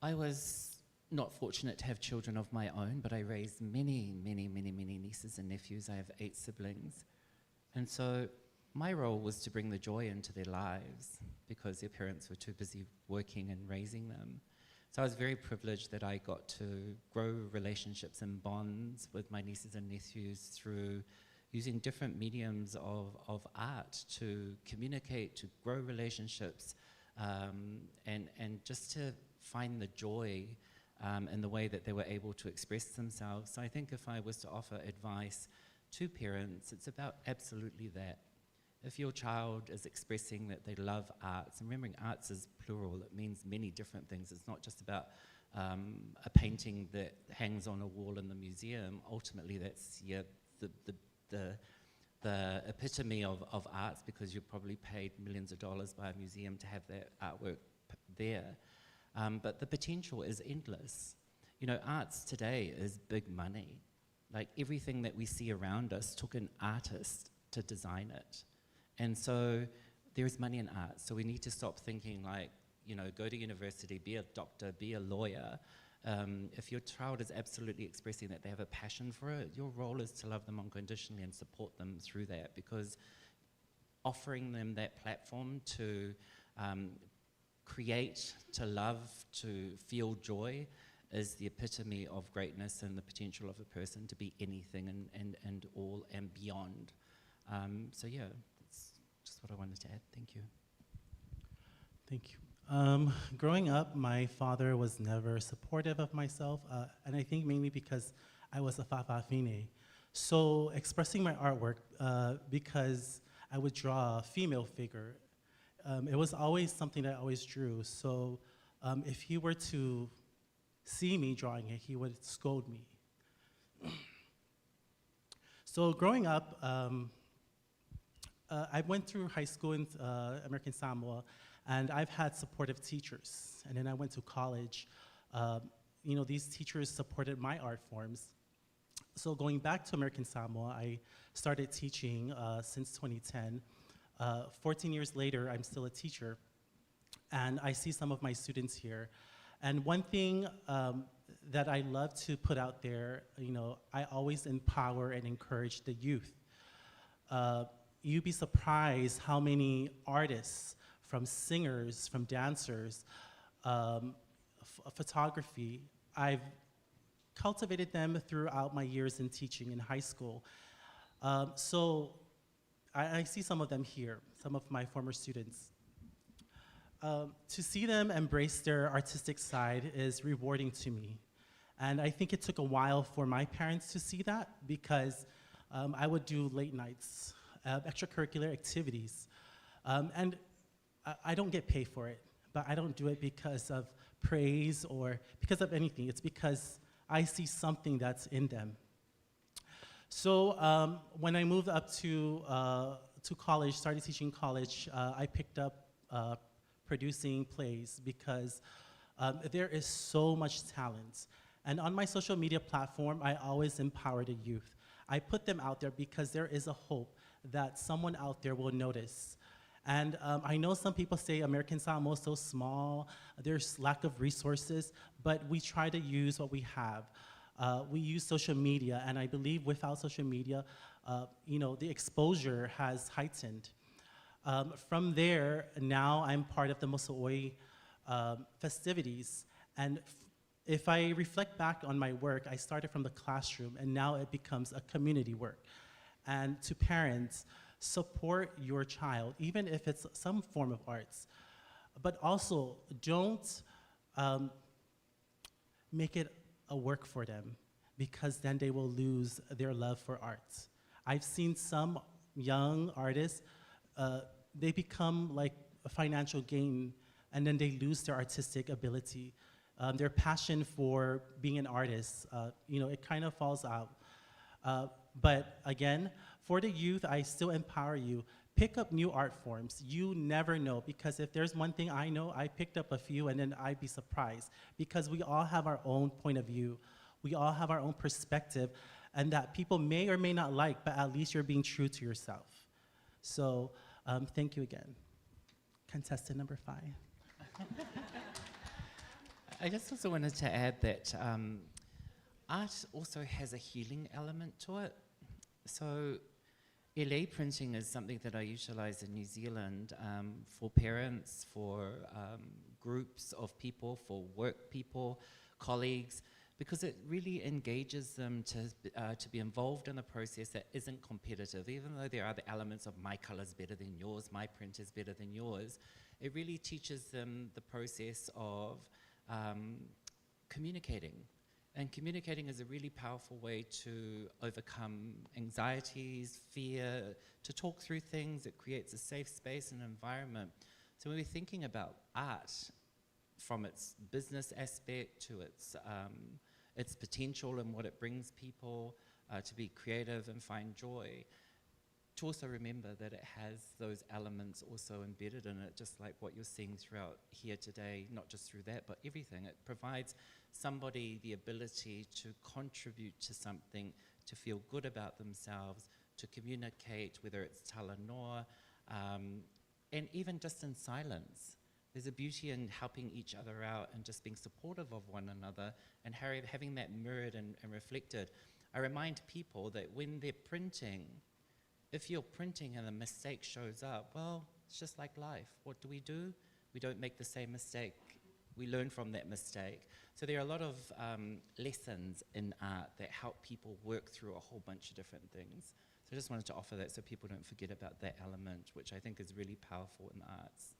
I was not fortunate to have children of my own, but I raised many, many, many, many nieces and nephews. I have 8 siblings. And so my role was to bring the joy into their lives, because their parents were too busy working and raising them. So I was very privileged that I got to grow relationships and bonds with my nieces and nephews through using different mediums of art to communicate, to grow relationships, and just to find the joy in the way that they were able to express themselves. So I think if I was to offer advice to parents, it's about absolutely that. If your child is expressing that they love arts, and remembering arts is plural, it means many different things. It's not just about a painting that hangs on a wall in the museum. Ultimately, that's the epitome of arts, because you probably paid millions of dollars by a museum to have that artwork there. But the potential is endless. Arts today is big money. Like everything that we see around us took an artist to design it. And so there is money in art. So we need to stop thinking like, go to university, be a doctor, be a lawyer. If your child is absolutely expressing that they have a passion for it, your role is to love them unconditionally and support them through that, because offering them that platform to create, to love, to feel joy is the epitome of greatness and the potential of a person to be anything and all and beyond. So yeah, that's just what I wanted to add. Thank you. Thank you. Growing up, my father was never supportive of myself, and I think mainly because I was a MAFINE. So expressing my artwork, because I would draw a female figure, it was always something that I always drew. So if he were to see me drawing it, he would scold me. So growing up, I went through high school in American Samoa, and I've had supportive teachers. And then I went to college. You know, these teachers supported my art forms. So going back to American Samoa, I started teaching since 2010. 14 years later, I'm still a teacher, and I see some of my students here. And one thing that I love to put out there, you know, I always empower and encourage the youth. You'd be surprised how many artists, from singers, from dancers, photography, I've cultivated them throughout my years in teaching in high school. So I see some of them here, some of my former students. To see them embrace their artistic side is rewarding to me. And I think it took a while for my parents to see that, because I would do late nights, extracurricular activities. And I don't get paid for it, but I don't do it because of praise or because of anything. It's because I see something that's in them. So when I moved up to college, started teaching college, I picked up producing plays because there is so much talent. And on my social media platform, I always empower the youth. I put them out there because there is a hope that someone out there will notice. And I know some people say American Samoa is so small, there's lack of resources, but we try to use what we have. We use social media, and I believe without social media, you know, the exposure has heightened. From there, now I'm part of the Moso'oi festivities, and if I reflect back on my work, I started from the classroom, and now it becomes a community work. And to parents, support your child, even if it's some form of arts. But also, don't make it a work for them, because then they will lose their love for arts. I've seen some young artists, they become like a financial gain, and then they lose their artistic ability. Their passion for being an artist, you know, it kind of falls out. But again, for the youth, I still empower you. Pick up new art forms. You never know, because if there's one thing I know, I picked up a few and then I'd be surprised, because we all have our own point of view. We all have our own perspective, and that people may or may not like, but at least you're being true to yourself. So thank you again. Contestant number 5. I just also wanted to add that art also has a healing element to it. So LA printing is something that I utilize in New Zealand for parents, for groups of people, for work people, colleagues, because it really engages them to be involved in a process that isn't competitive. Even though there are the elements of my color's better than yours, my print is better than yours, it really teaches them the process of communicating. And communicating is a really powerful way to overcome anxieties, fear, to talk through things. It creates a safe space and environment. So when we're thinking about art, from its business aspect to its potential and what it brings people to be creative and find joy, to also remember that it has those elements also embedded in it, just like what you're seeing throughout here today, not just through that, but everything. It provides somebody the ability to contribute to something, to feel good about themselves, to communicate, whether it's talanoa, and even just in silence. There's a beauty in helping each other out and just being supportive of one another and having that mirrored and reflected. I remind people that when they're printing, if you're printing and a mistake shows up, well, it's just like life. What do? We don't make the same mistake we learn from that mistake. So there are a lot of lessons in art that help people work through a whole bunch of different things. So I just wanted to offer that so people don't forget about that element, which I think is really powerful in the arts.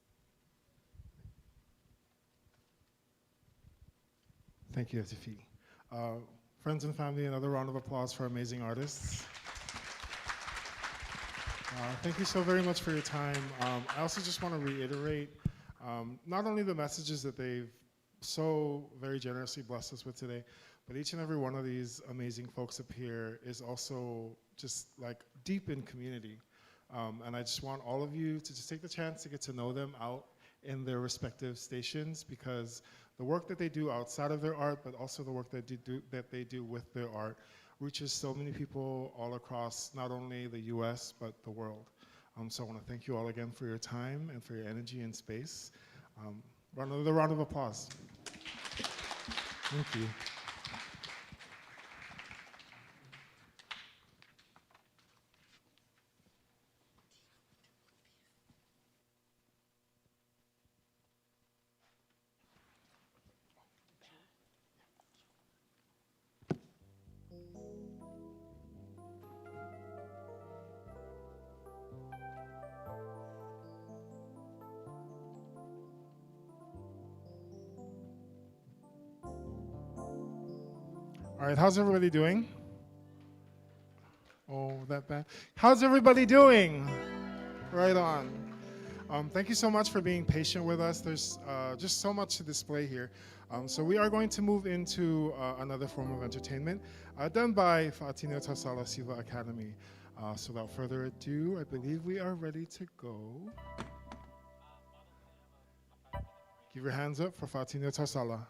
Thank you, Atifi. Friends and family, another round of applause for amazing artists. Thank you so very much for your time. I also just want to reiterate not only the messages that they've so very generously blessed us with today, but each and every one of these amazing folks up here is also just like deep in community. And I just want all of you to just take the chance to get to know them out in their respective stations, because the work that they do outside of their art, but also the work that they do with their art, reaches so many people all across not only the US, but the world. So I want to thank you all again for your time and for your energy and space. Another round of applause. Thank you. All right, how's everybody doing? Oh, that bad. How's everybody doing? Right on. Thank you so much for being patient with us. There's just so much to display here. So we are going to move into another form of entertainment done by Fa'atino Tausala Siva Academy. So without further ado, I believe we are ready to go. Give your hands up for Fa'atino Tausala.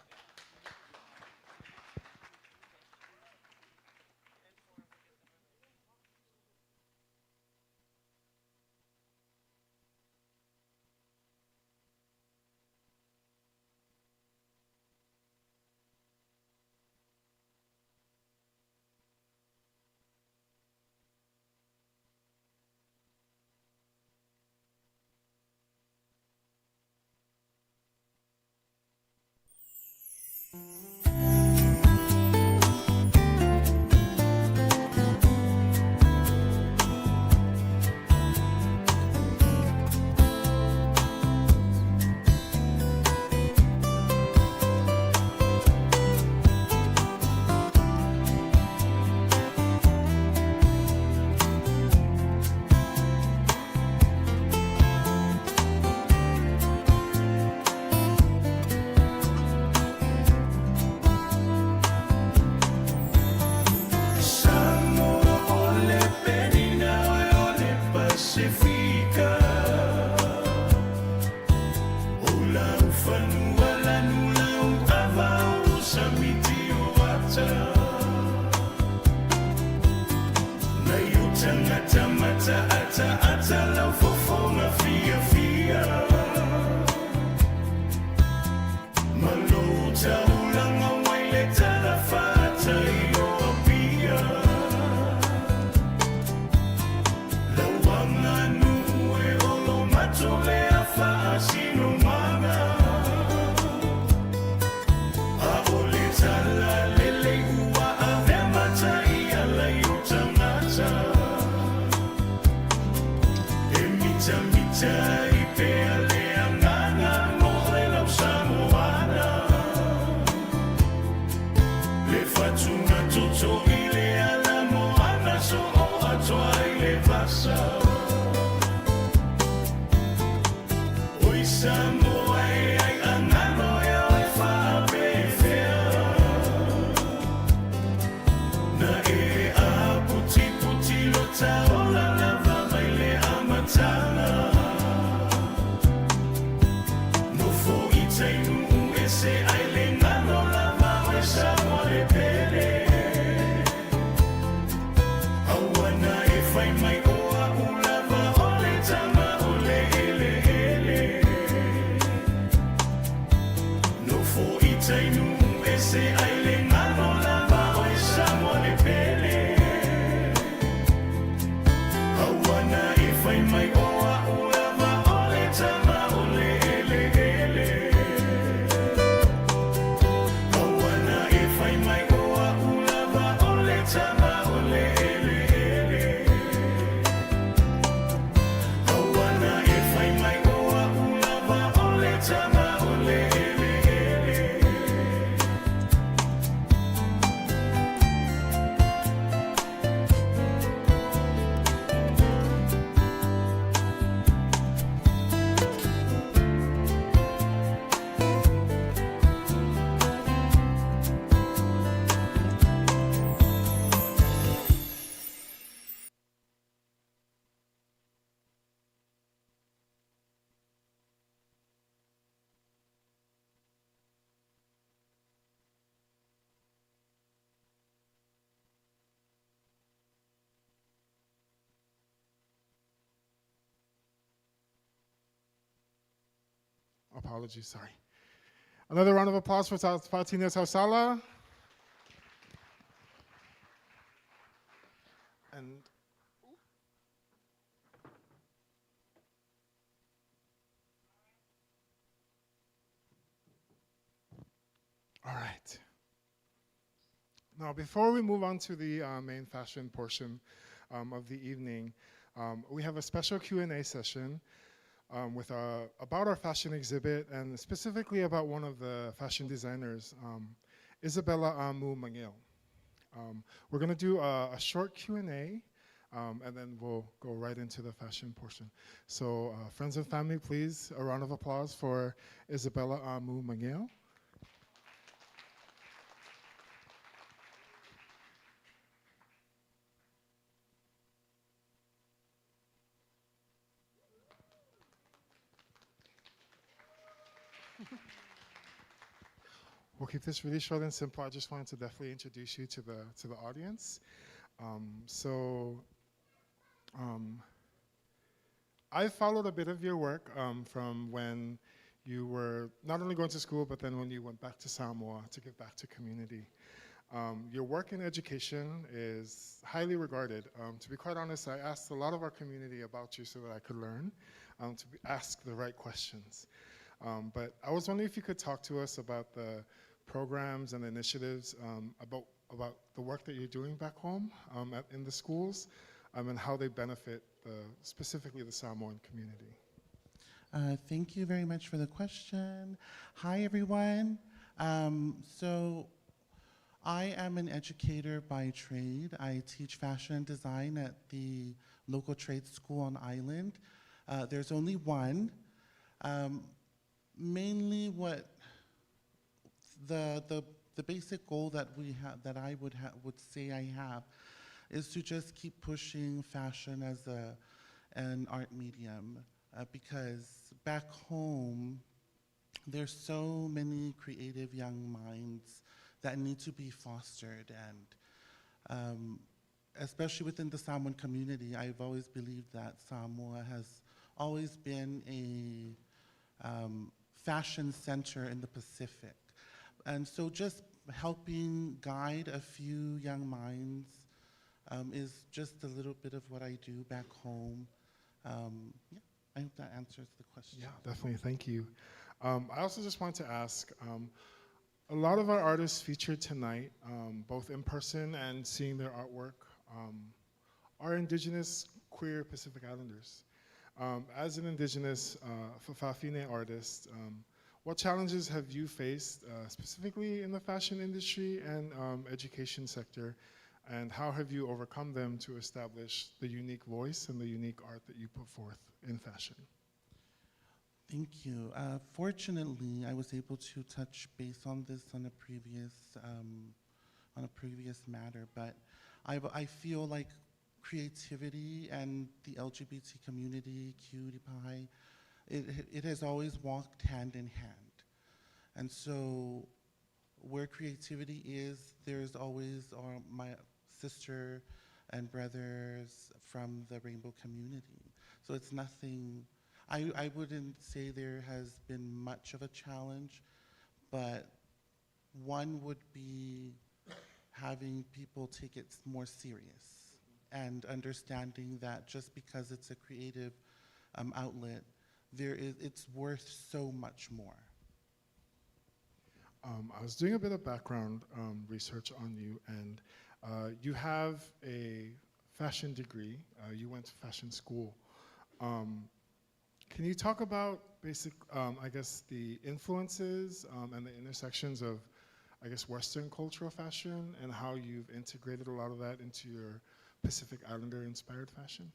apologies, sorry. Another round of applause for Fatina Tausala. And all right. Now, before we move on to the main fashion portion of the evening, we have a special Q&A session with about our fashion exhibit and specifically about one of the fashion designers, Isabella Amu Mangil. We're going to do a short Q&A and then we'll go right into the fashion portion. So friends and family, please, a round of applause for Isabella Amu Mangil. We'll keep this really short and simple. I just wanted to definitely introduce you to the audience. I followed a bit of your work from when you were not only going to school, but then when you went back to Samoa to give back to community. Your work in education is highly regarded. To be quite honest, I asked a lot of our community about you so that I could learn to ask the right questions. But I was wondering if you could talk to us about the programs and initiatives about the work that you're doing back home in the schools and how they benefit specifically the Samoan community. Thank you very much for the question. Hi, everyone. So I am an educator by trade. I teach fashion and design at the local trade school on island. There's only one. Mainly what the basic goal that we have, that I would say I have, is to just keep pushing fashion as an art medium, because back home there's so many creative young minds that need to be fostered, and especially within the Samoan community, I've always believed that Samoa has always been a fashion center in the Pacific. And so just helping guide a few young minds is just a little bit of what I do back home. Yeah, I hope that answers the question. Yeah, definitely, thank you. I also just want to ask, a lot of our artists featured tonight, both in person and seeing their artwork, are Indigenous queer Pacific Islanders. As an Indigenous MA'FINE artist, what challenges have you faced specifically in the fashion industry and education sector, and how have you overcome them to establish the unique voice and the unique art that you put forth in fashion? Thank you. Fortunately, I was able to touch base on this on a previous matter, but I feel like creativity and the LGBT community, Cutie Pie, it has always walked hand in hand. And so where creativity is, there's always my sister and brothers from the rainbow community. So it's nothing, I wouldn't say there has been much of a challenge, but one would be having people take it more serious and understanding that just because it's a creative outlet, it's worth so much more. I was doing a bit of background research on you, and you have a fashion degree. You went to fashion school. Can you talk about I guess, the influences and the intersections of, I guess, Western cultural fashion and how you've integrated a lot of that into your Pacific Islander-inspired fashion?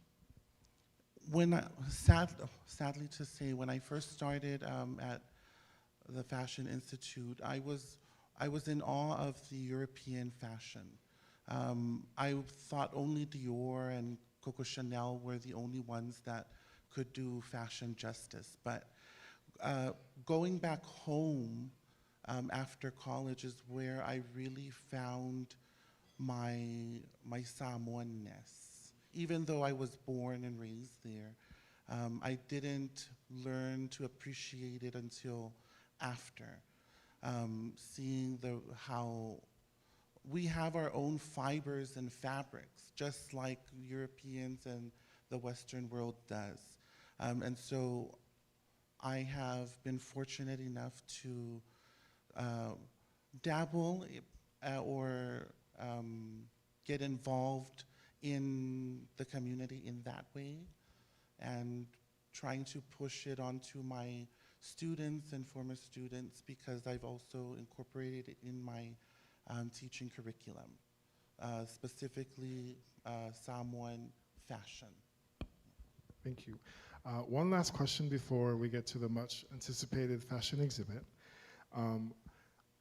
Sadly to say, when I first started at the Fashion Institute, I was in awe of the European fashion. I thought only Dior and Coco Chanel were the only ones that could do fashion justice. But going back home after college is where I really found my Samoanness. Even though I was born and raised there, I didn't learn to appreciate it until after, seeing how we have our own fibers and fabrics, just like Europeans and the Western world does. And so I have been fortunate enough to dabble or get involved in the community in that way, and trying to push it onto my students and former students, because I've also incorporated it in my teaching curriculum, specifically Samoan fashion. Thank you. One last question before we get to the much anticipated fashion exhibit.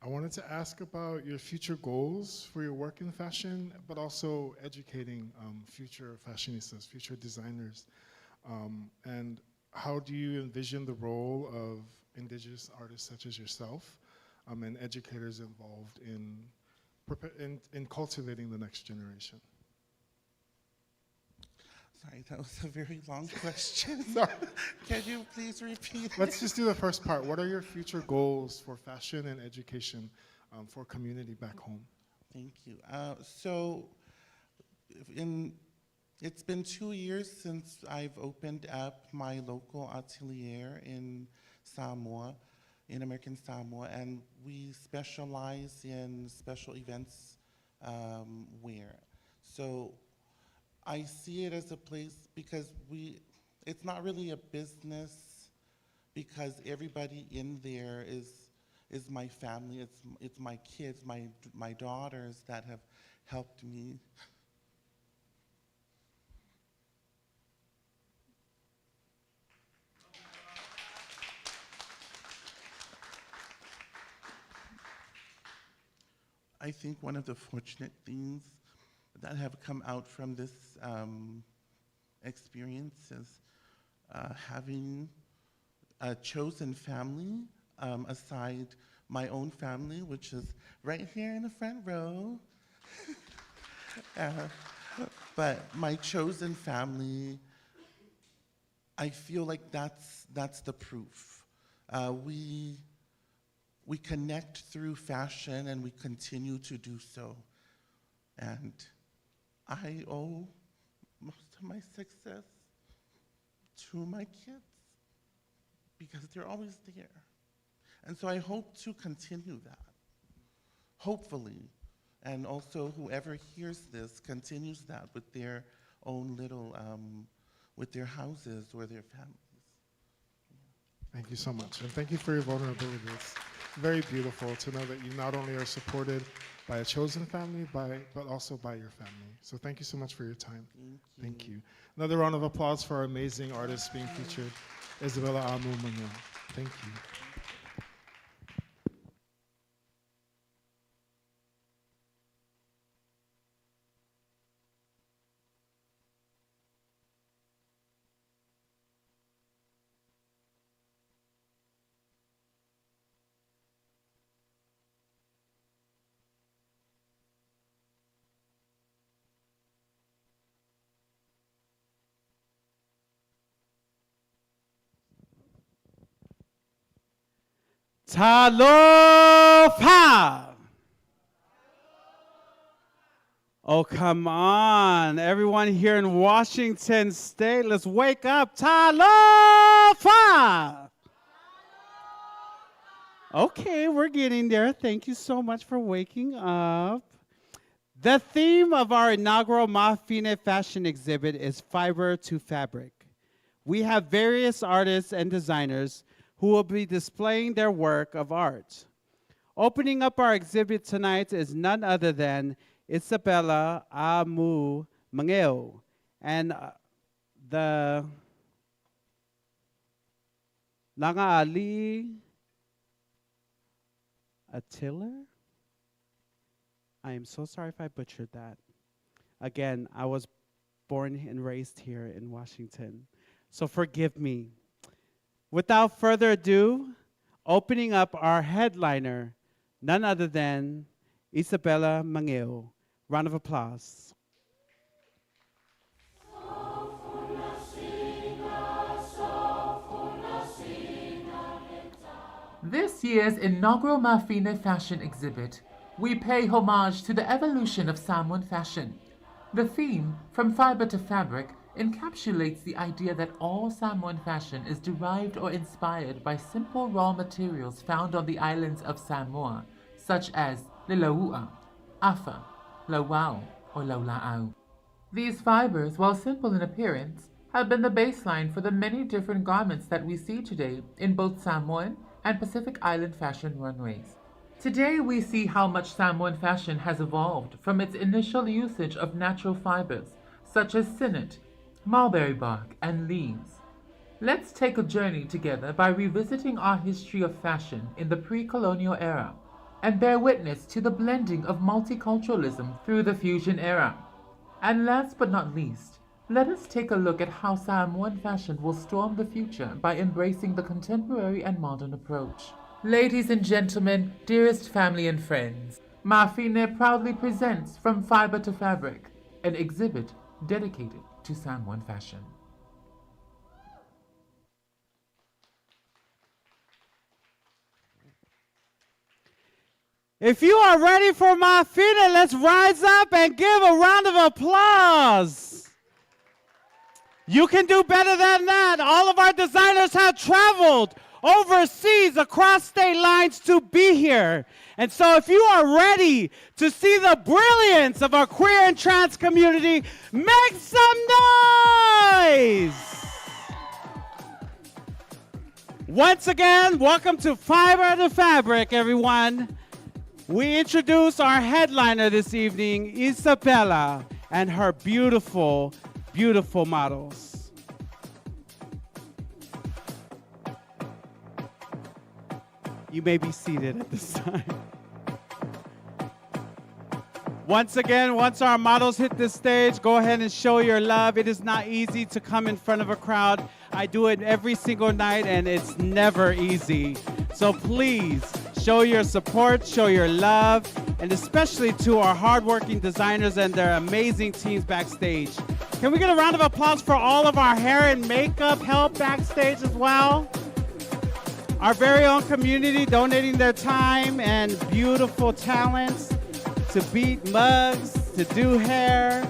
I wanted to ask about your future goals for your work in fashion, but also educating future fashionistas, future designers. And how do you envision the role of indigenous artists such as yourself and educators involved in cultivating the next generation? Sorry, that was a very long question. Sorry. Can you please repeat it? Let's just do the first part. What are your future goals for fashion and education for community back home? Thank you. So it's been 2 years since I've opened up my local atelier in Samoa, in American Samoa, and we specialize in special events wear. So I see it as a place because it's not really a business, because everybody in there is my family. It's my kids, my daughters that have helped me. I think one of the fortunate things that have come out from this experience is having a chosen family aside my own family, which is right here in the front row. But my chosen family, I feel like that's the proof. We connect through fashion, and we continue to do so. And I owe most of my success to my kids, because they're always there. And so I hope to continue that, hopefully. And also whoever hears this continues that with their own little, with their houses or their families. Thank you so much. And thank you for your vulnerability. It's very beautiful to know that you not only are supported by a chosen family, but also by your family. So thank you so much for your time. Thank you. Another round of applause for our amazing artists being featured, Isabella Amu Manuel. Thank you. Talofa! Oh, come on. Everyone here in Washington State, let's wake up. Talofa! Okay, we're getting there. Thank you so much for waking up. The theme of our inaugural MAFINE fashion exhibit is Fiber to Fabric. We have various artists and designers who will be displaying their work of art. Opening up our exhibit tonight is none other than Isabella Amu Mangeo and the Langaali Attiller? I am so sorry if I butchered that. Again, I was born and raised here in Washington, so forgive me. Without further ado, opening up our headliner, none other than Isabella Mangeo. Round of applause. This year's inaugural MAFINE fashion exhibit, we pay homage to the evolution of Samoan fashion. The theme, From Fiber to Fabric, encapsulates the idea that all Samoan fashion is derived or inspired by simple raw materials found on the islands of Samoa, such as lilaua, afa, lauau, or laula'au. These fibers, while simple in appearance, have been the baseline for the many different garments that we see today in both Samoan and Pacific Island fashion runways. Today we see how much Samoan fashion has evolved from its initial usage of natural fibers, such as sinnet, mulberry bark, and leaves. Let's take a journey together by revisiting our history of fashion in the pre-colonial era and bear witness to the blending of multiculturalism through the fusion era. And last but not least, let us take a look at how Samoan fashion will storm the future by embracing the contemporary and modern approach. Ladies and gentlemen, dearest family and friends, MAFINE proudly presents From Fiber to Fabric, an exhibit dedicated to Samoan fashion. If you are ready for MAFINE, let's rise up and give a round of applause. You can do better than that. All of our designers have traveled overseas across state lines to be here. And so if you are ready to see the brilliance of our queer and trans community, make some noise! Once again, welcome to Fiber to Fabric, everyone. We introduce our headliner this evening, Isabella, and her beautiful, beautiful models. You may be seated at this time. Once again, once our models hit the stage, go ahead and show your love. It is not easy to come in front of a crowd. I do it every single night, and it's never easy. So please, show your support, show your love, and especially to our hardworking designers and their amazing teams backstage. Can we get a round of applause for all of our hair and makeup help backstage as well? Our very own community donating their time and beautiful talents to beat mugs, to do hair.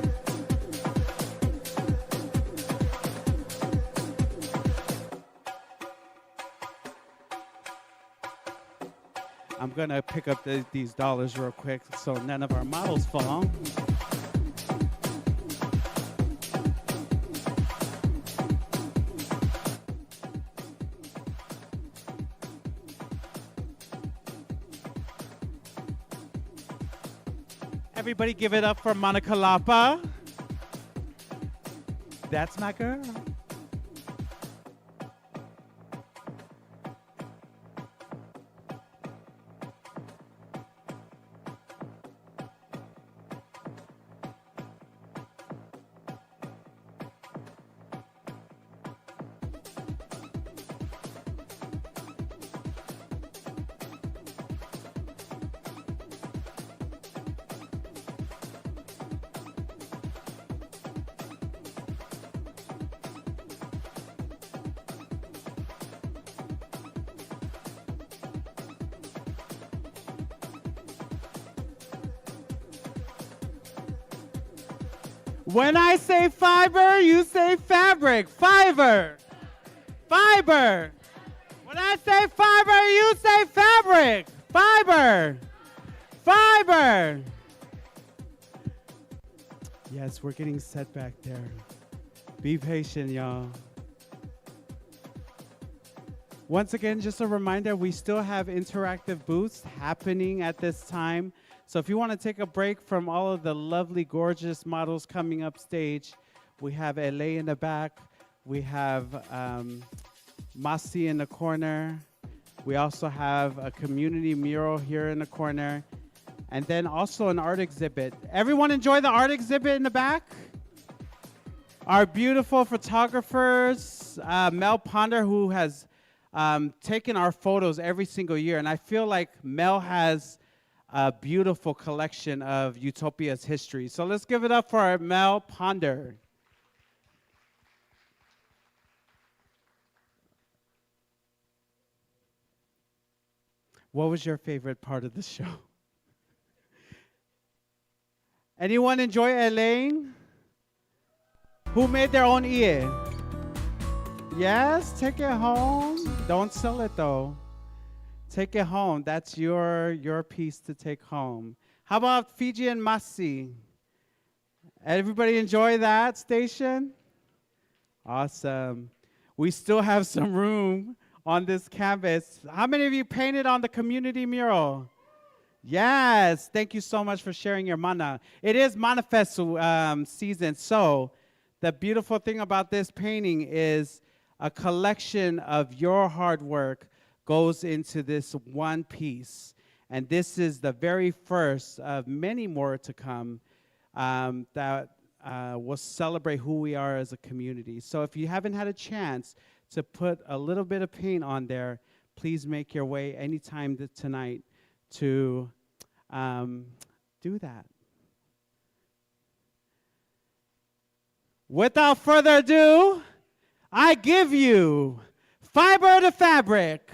I'm gonna pick up these dollars real quick so none of our models fall. Everybody give it up for Monica Lapa. That's my girl. When I say fiber, you say fabric. Fiber. Fiber. When I say fiber, you say fabric. Fiber. Fiber. Yes, we're getting set back there. Be patient, y'all. Once again, just a reminder, we still have interactive booths happening at this time. So if you want to take a break from all of the lovely, gorgeous models coming up stage, we have LA in the back. We have Masi in the corner. We also have a community mural here in the corner. And then also an art exhibit. Everyone enjoy the art exhibit in the back? Our beautiful photographers, Mel Ponder, who has taken our photos every single year. And I feel like Mel has a beautiful collection of Utopia's history. So let's give it up for our Mel Ponder. What was your favorite part of the show? Anyone enjoy Elaine? Who made their own ear? Yes, take it home. Don't sell it though. Take it home. That's your piece to take home. How about Fiji and Masi? Everybody enjoy that station? Awesome. We still have some room on this canvas. How many of you painted on the community mural? Yes, thank you so much for sharing your mana. It is MANAFest season, so the beautiful thing about this painting is a collection of your hard work goes into this one piece. And this is the very first of many more to come that will celebrate who we are as a community. So if you haven't had a chance to put a little bit of paint on there, please make your way anytime tonight to do that. Without further ado, I give you Fiber to Fabric.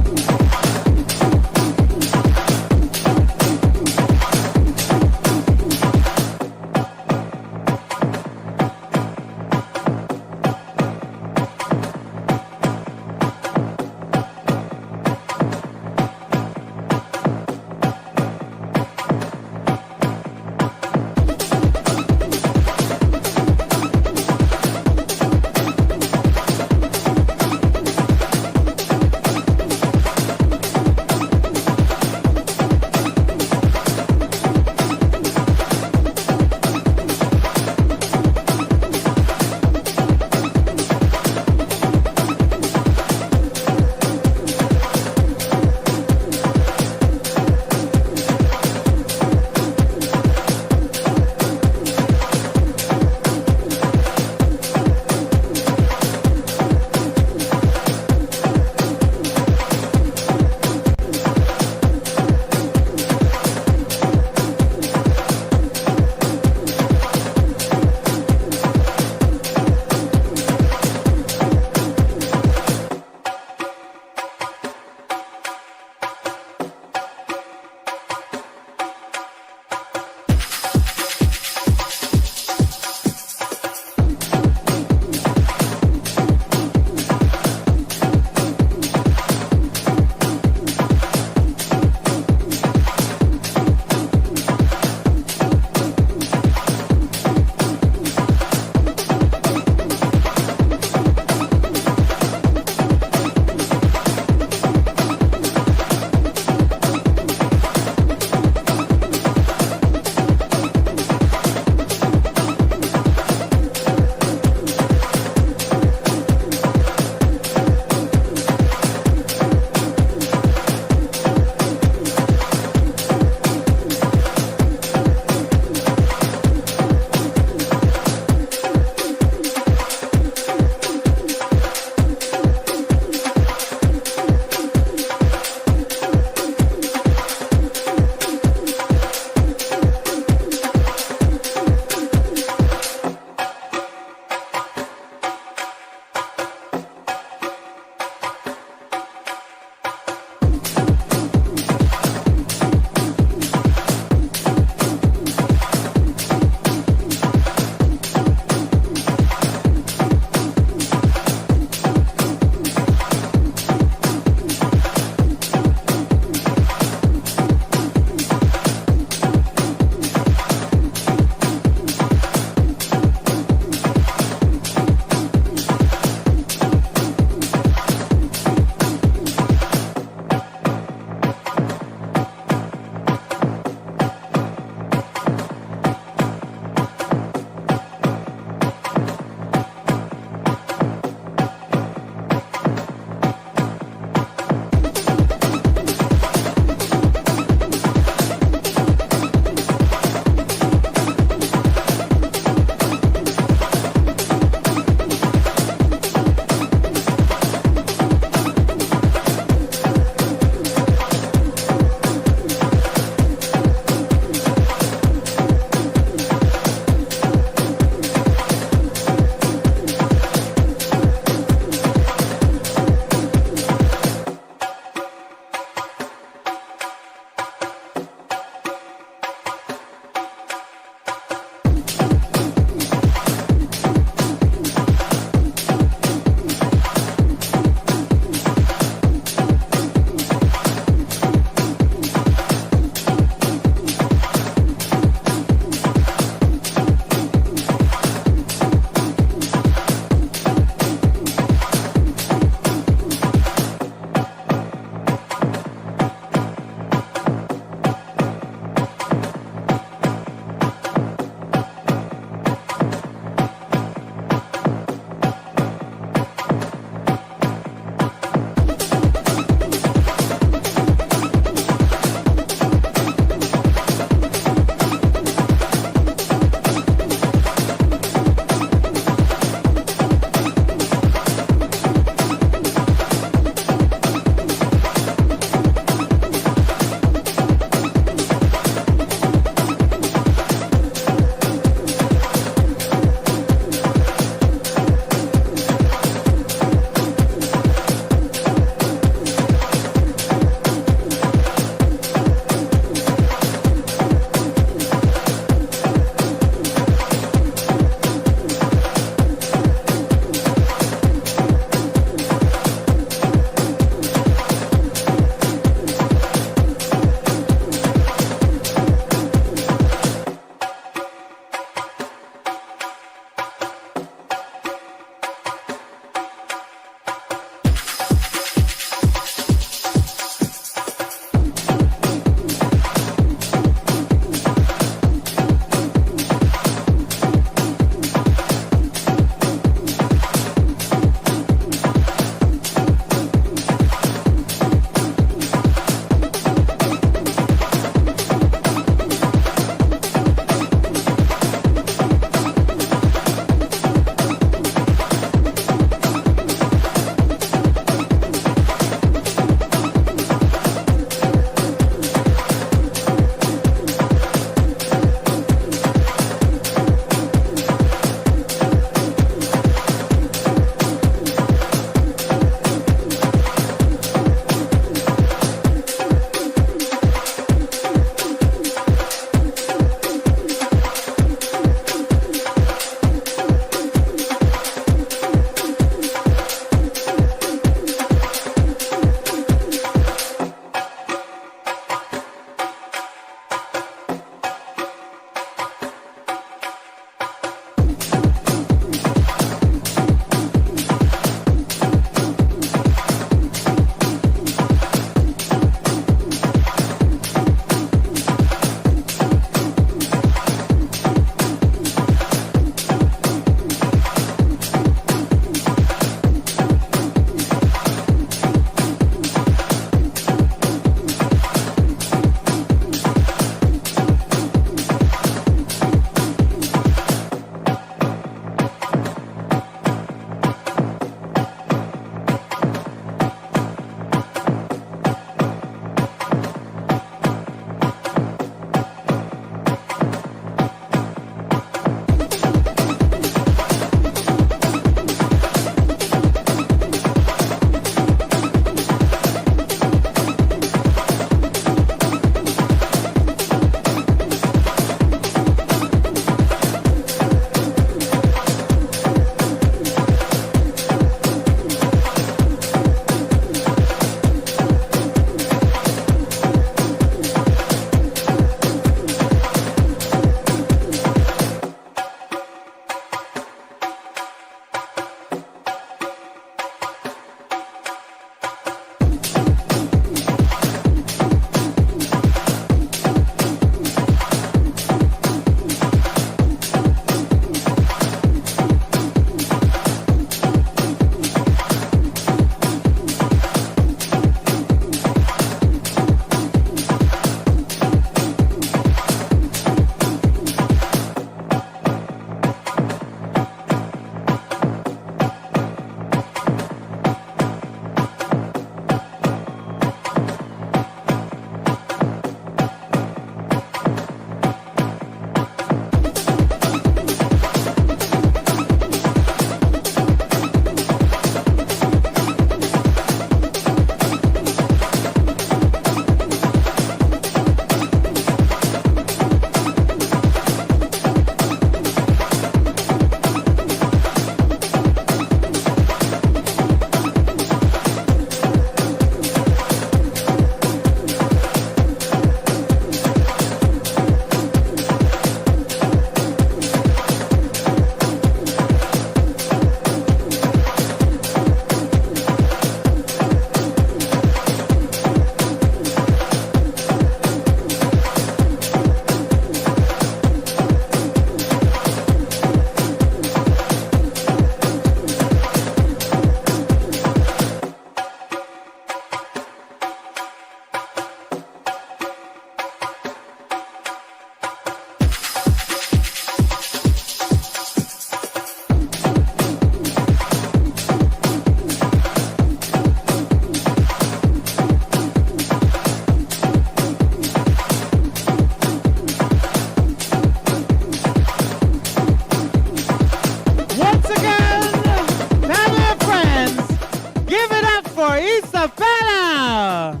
Isabella.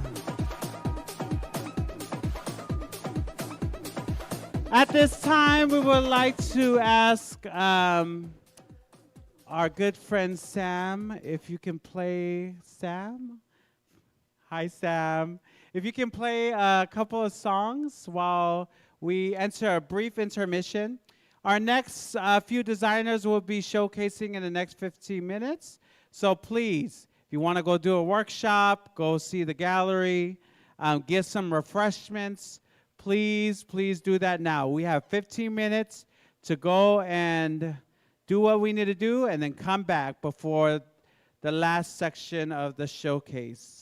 At this time, we would like to ask our good friend Sam if you can play. Sam? Hi, Sam. If you can play a couple of songs while we enter a brief intermission. Our next few designers will be showcasing in the next 15 minutes. So please, if you want to go do a workshop, go see the gallery, get some refreshments, please do that now. We have 15 minutes to go and do what we need to do and then come back before the last section of the showcase.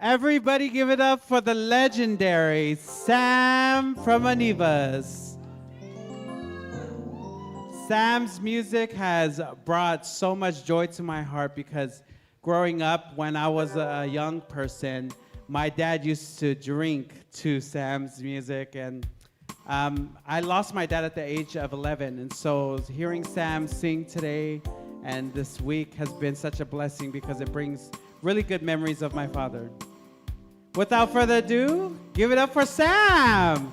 Everybody give it up for the legendary Sam from Anivas. Sam's music has brought so much joy to my heart because growing up when I was a young person, my dad used to drink to Sam's music, and I lost my dad at the age of 11, and so hearing Sam sing today and this week has been such a blessing because it brings really good memories of my father. Without further ado, give it up for Sam!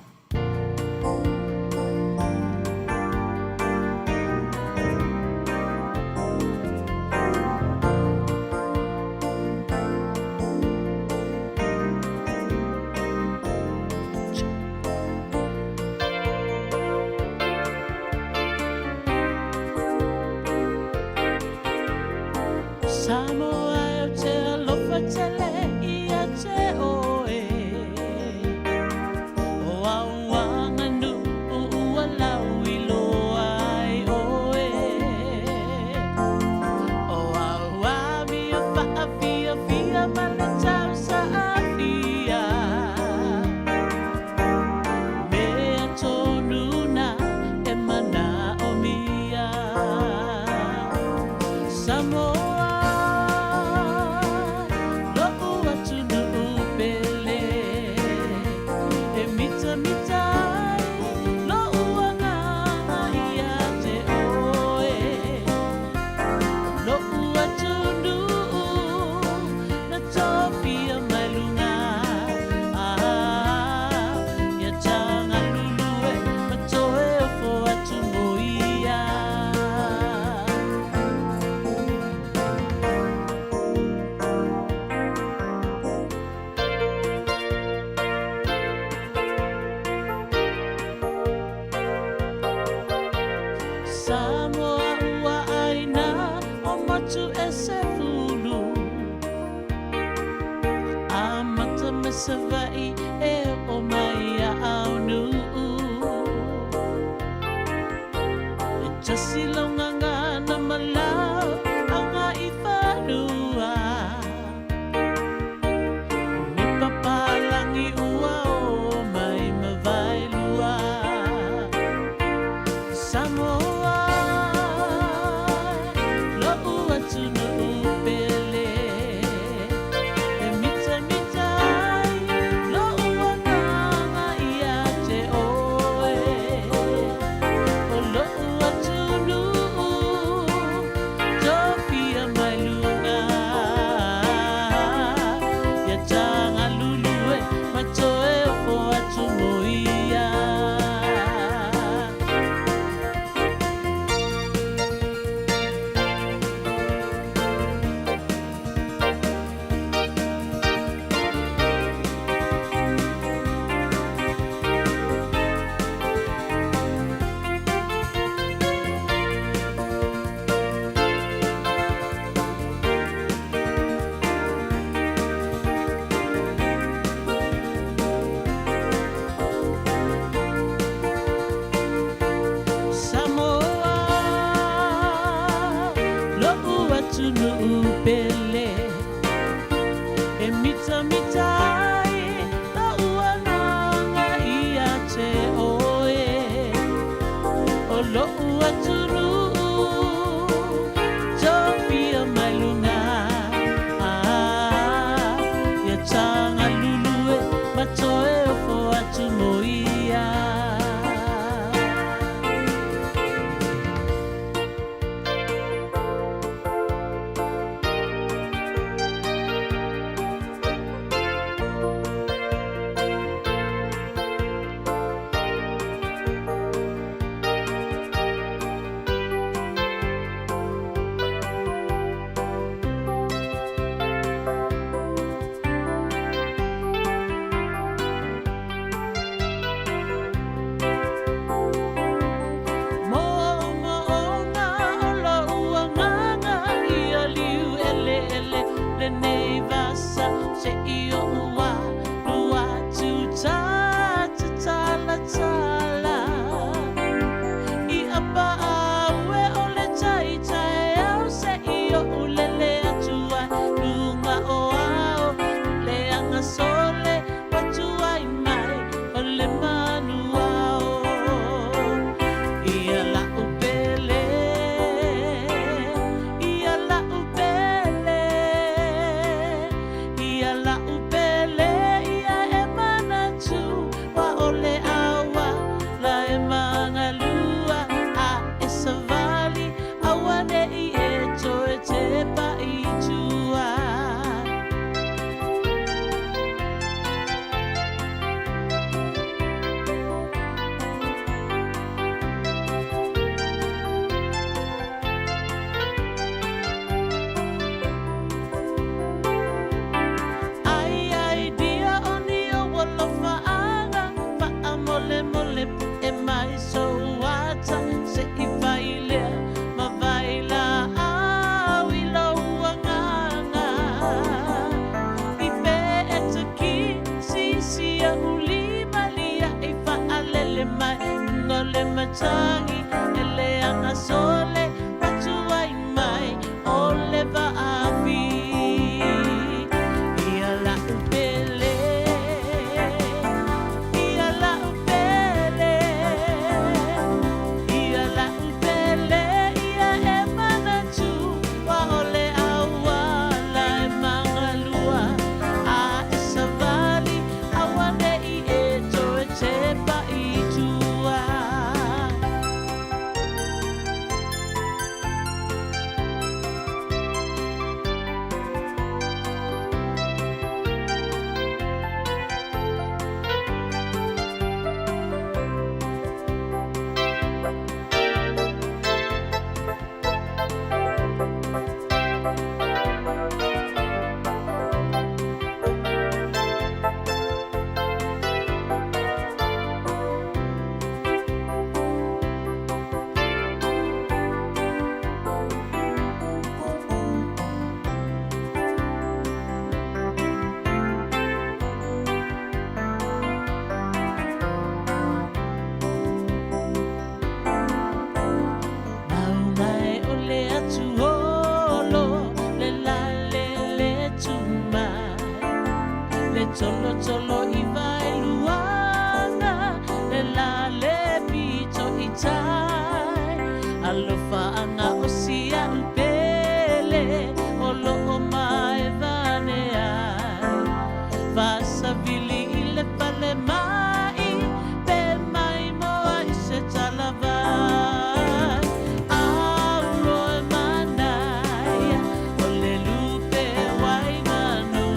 Oh atunu upele e mita mita na uananga ia te oe o lo atunu Utopia mai luna ia tanga lulue matoe o fo atu moia Matangi ele anga sole patuai mai ole va avi ia la upele ia la upele ia la upele ia e manatu wa ole awa la e mangalua a esavali awane I eto e te pa I tua Tolo tolo I vai luana le la le pito I tai alofa anga o sia upele o lo o mai vane ai vasa vili I le pale mai pe mai moa I se talavai auro e manai o le lupe wai manu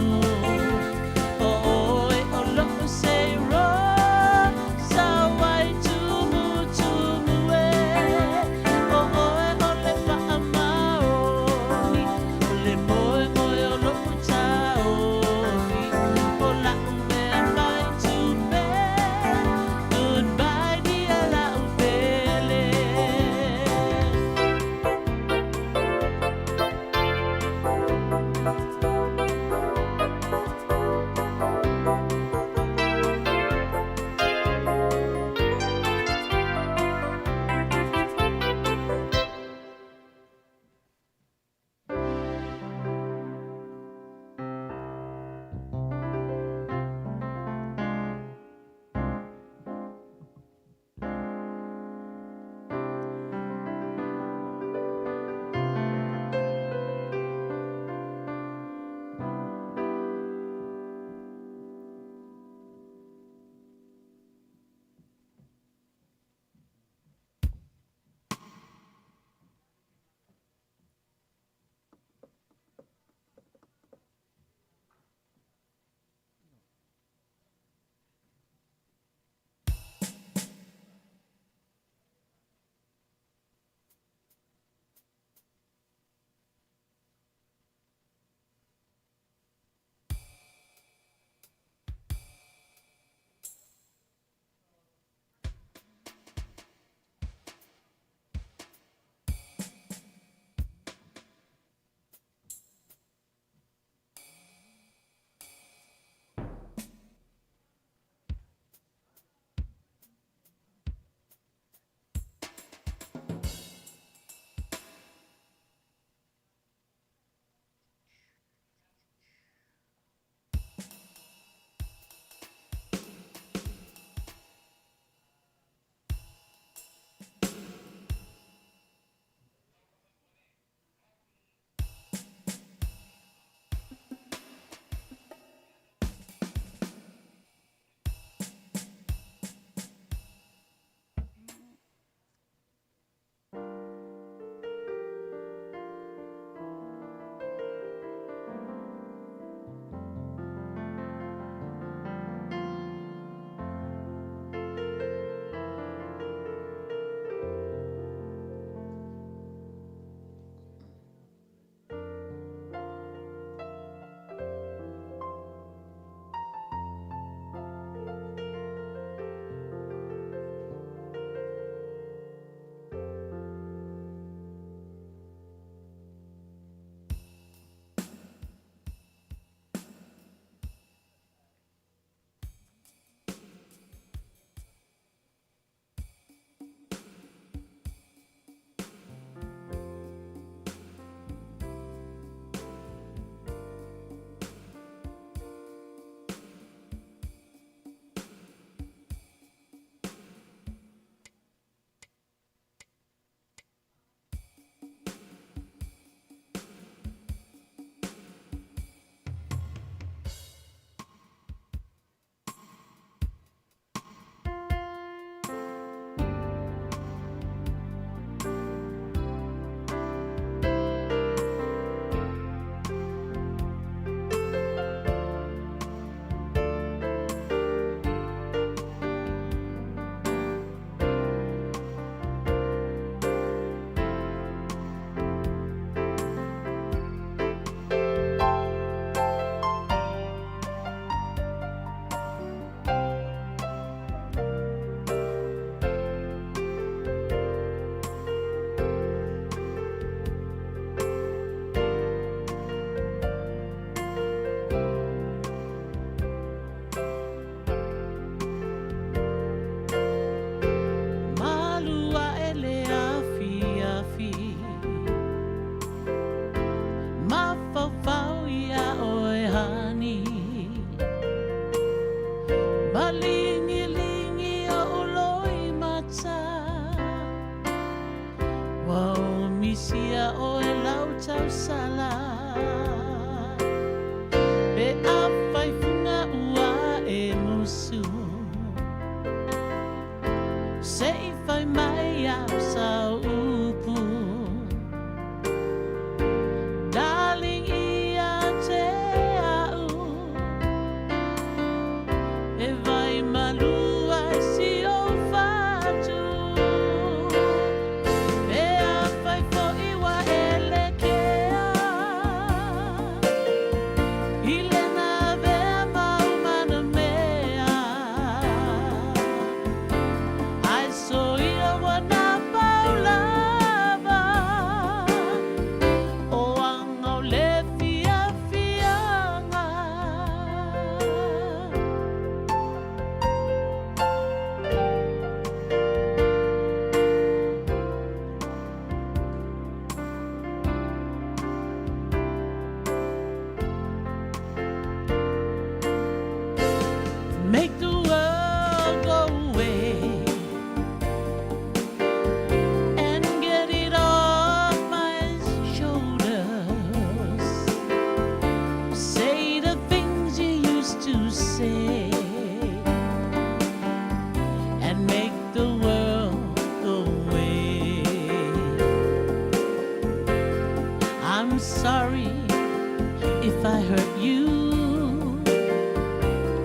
if I hurt you,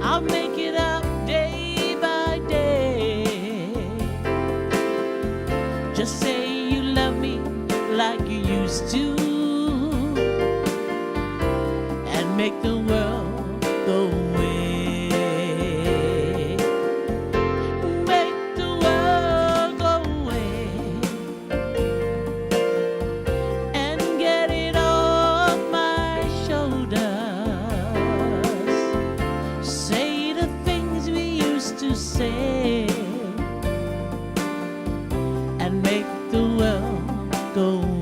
I'll make it up day by day. Just say you love me like you used to, and make the world go away. Make the world go away and get it off my shoulders. Say the things we used to say and make the world go away.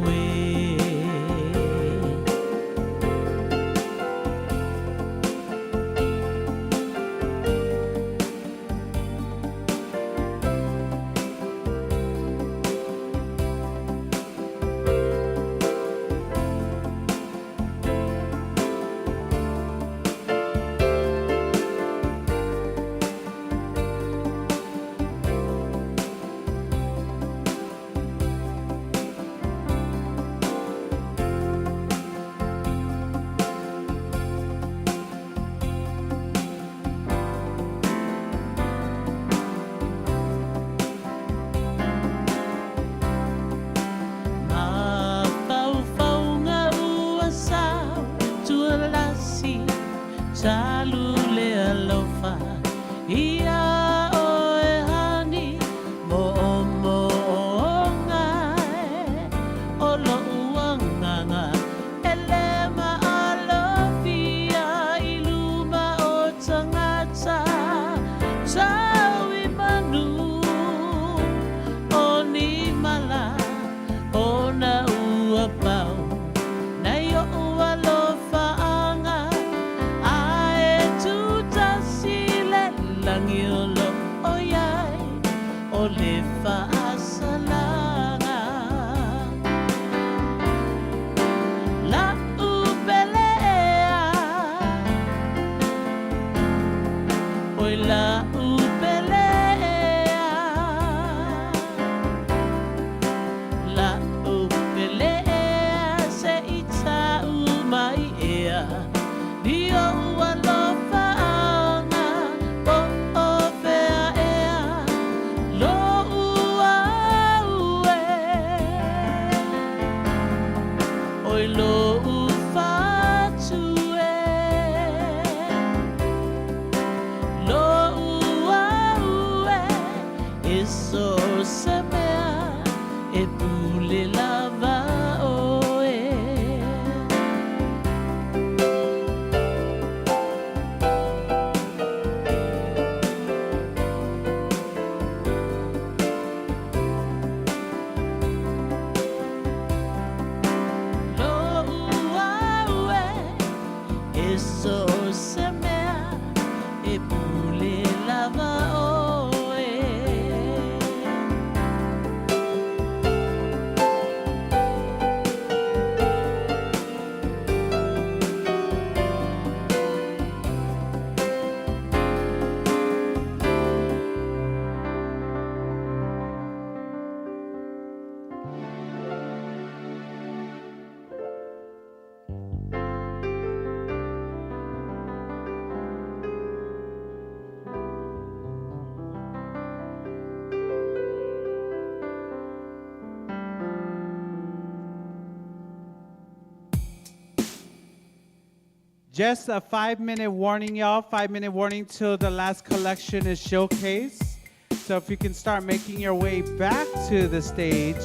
Just a 5-minute warning, y'all. 5-minute warning till the last collection is showcased. So if you can start making your way back to the stage.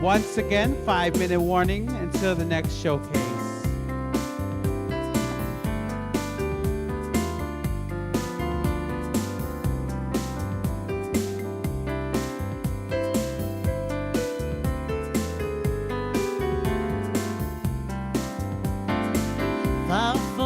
Once again, 5-minute warning until the next showcase. Oh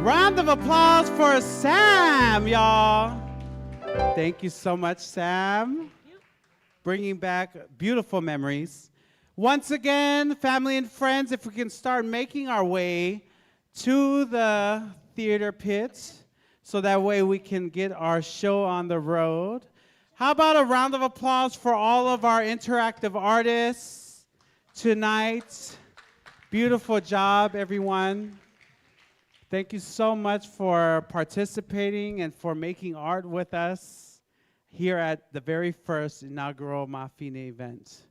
Round of applause for Sam, y'all. Thank you so much, Sam. Bringing back beautiful memories. Once again, family and friends, if we can start making our way to the theater pit so that way we can get our show on the road. How about a round of applause for all of our interactive artists tonight? Beautiful job, everyone. Thank you so much for participating and for making art with us here at the very first inaugural MAFINE event.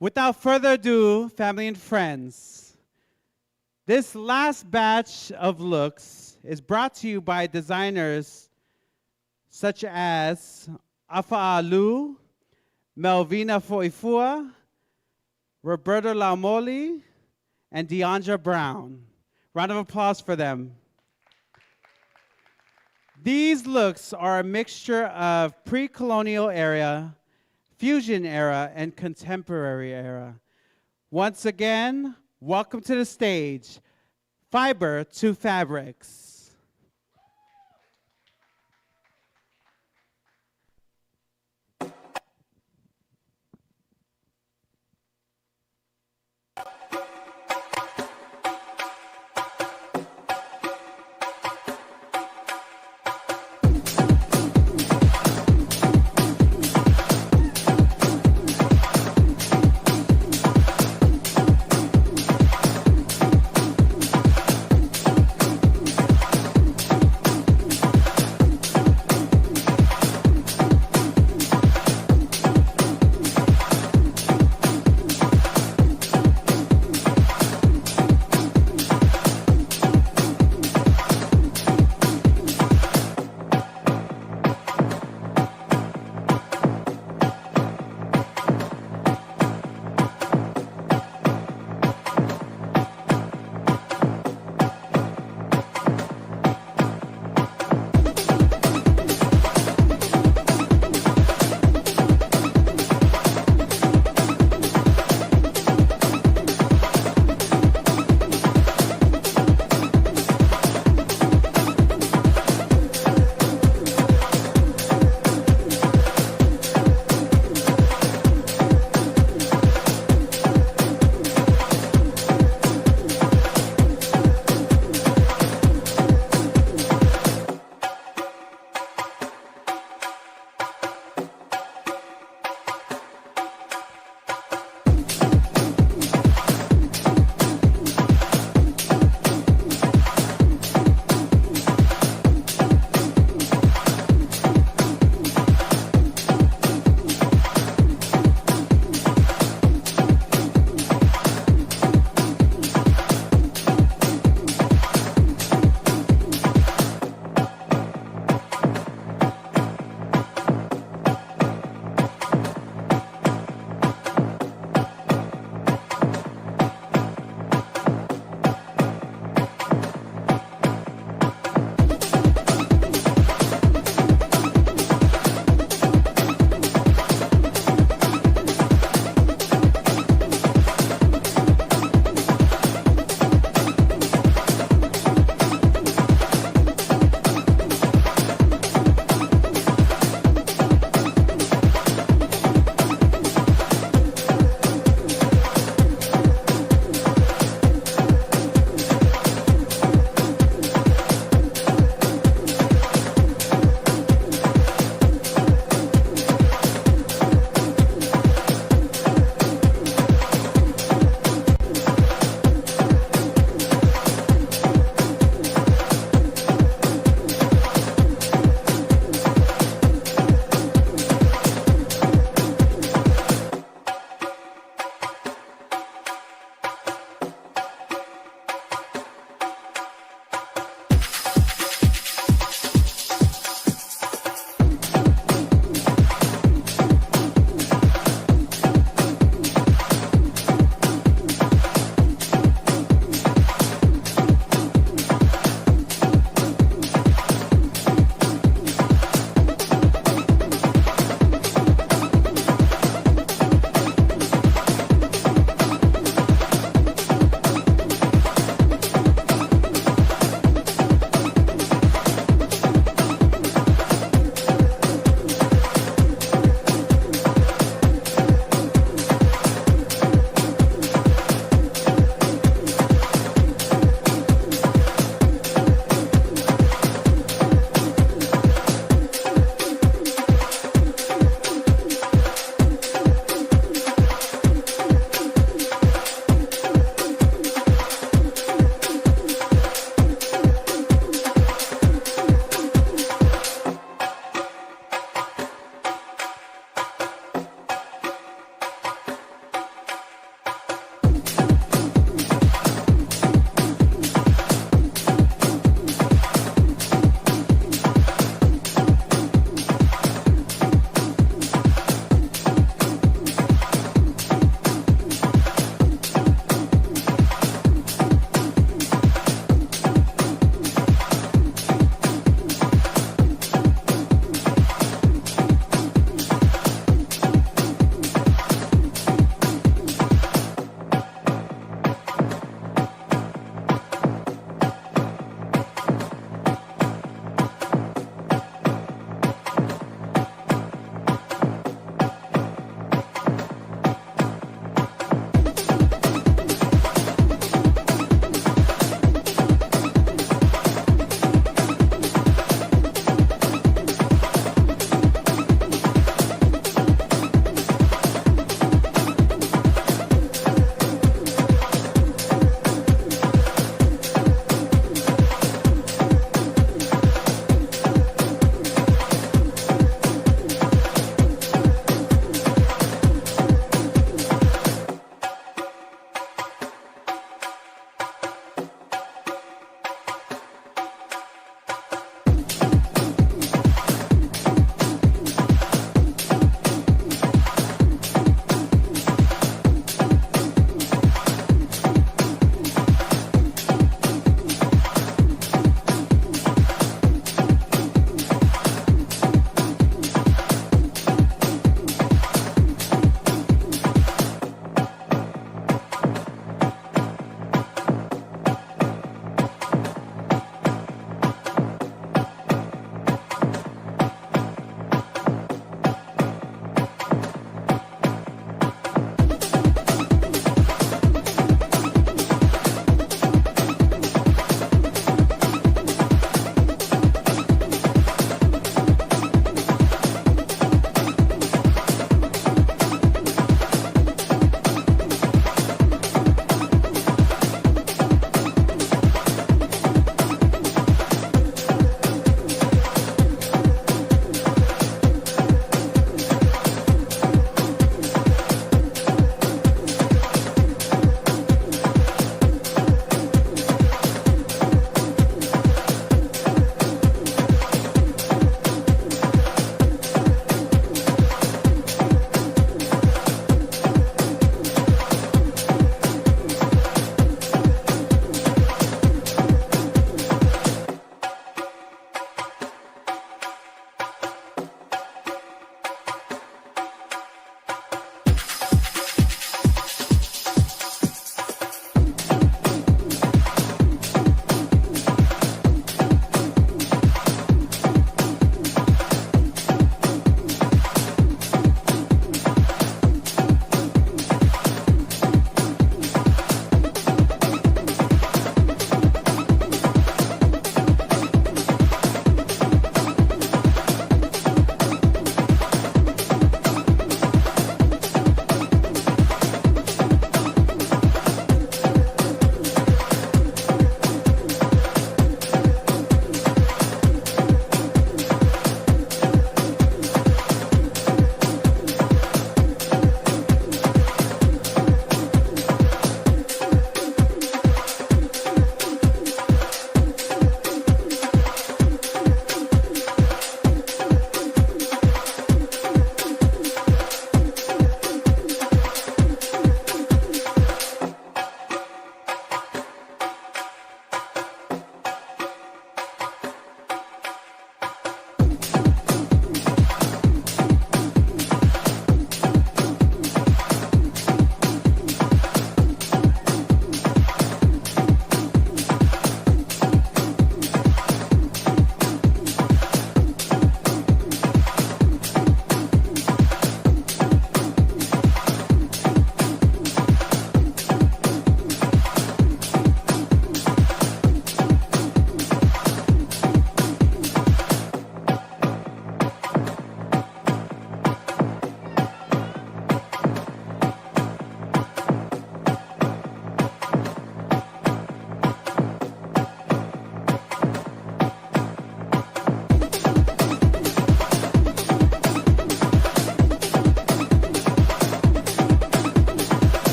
Without further ado, family and friends, this last batch of looks is brought to you by designers such as Afa'alu, Melvina Foifua, Roberta Laumoli, and Deandra Brown. Round of applause for them. These looks are a mixture of pre-colonial era, fusion era, and contemporary era. Once again, welcome to the stage, Fiber to Fabrics.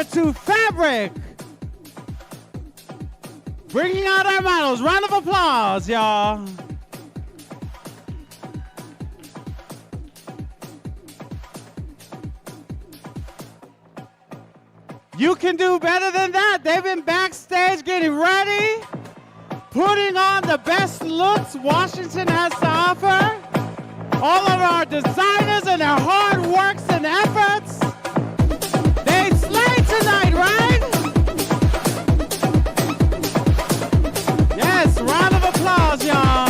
over to Fabric. Bringing out our models. Round of applause, y'all. You can do better than that. They've been backstage getting ready, putting on the best looks Washington has to offer. All of our designers and their hard works and efforts. They slay tonight, right? Yes, round of applause, y'all.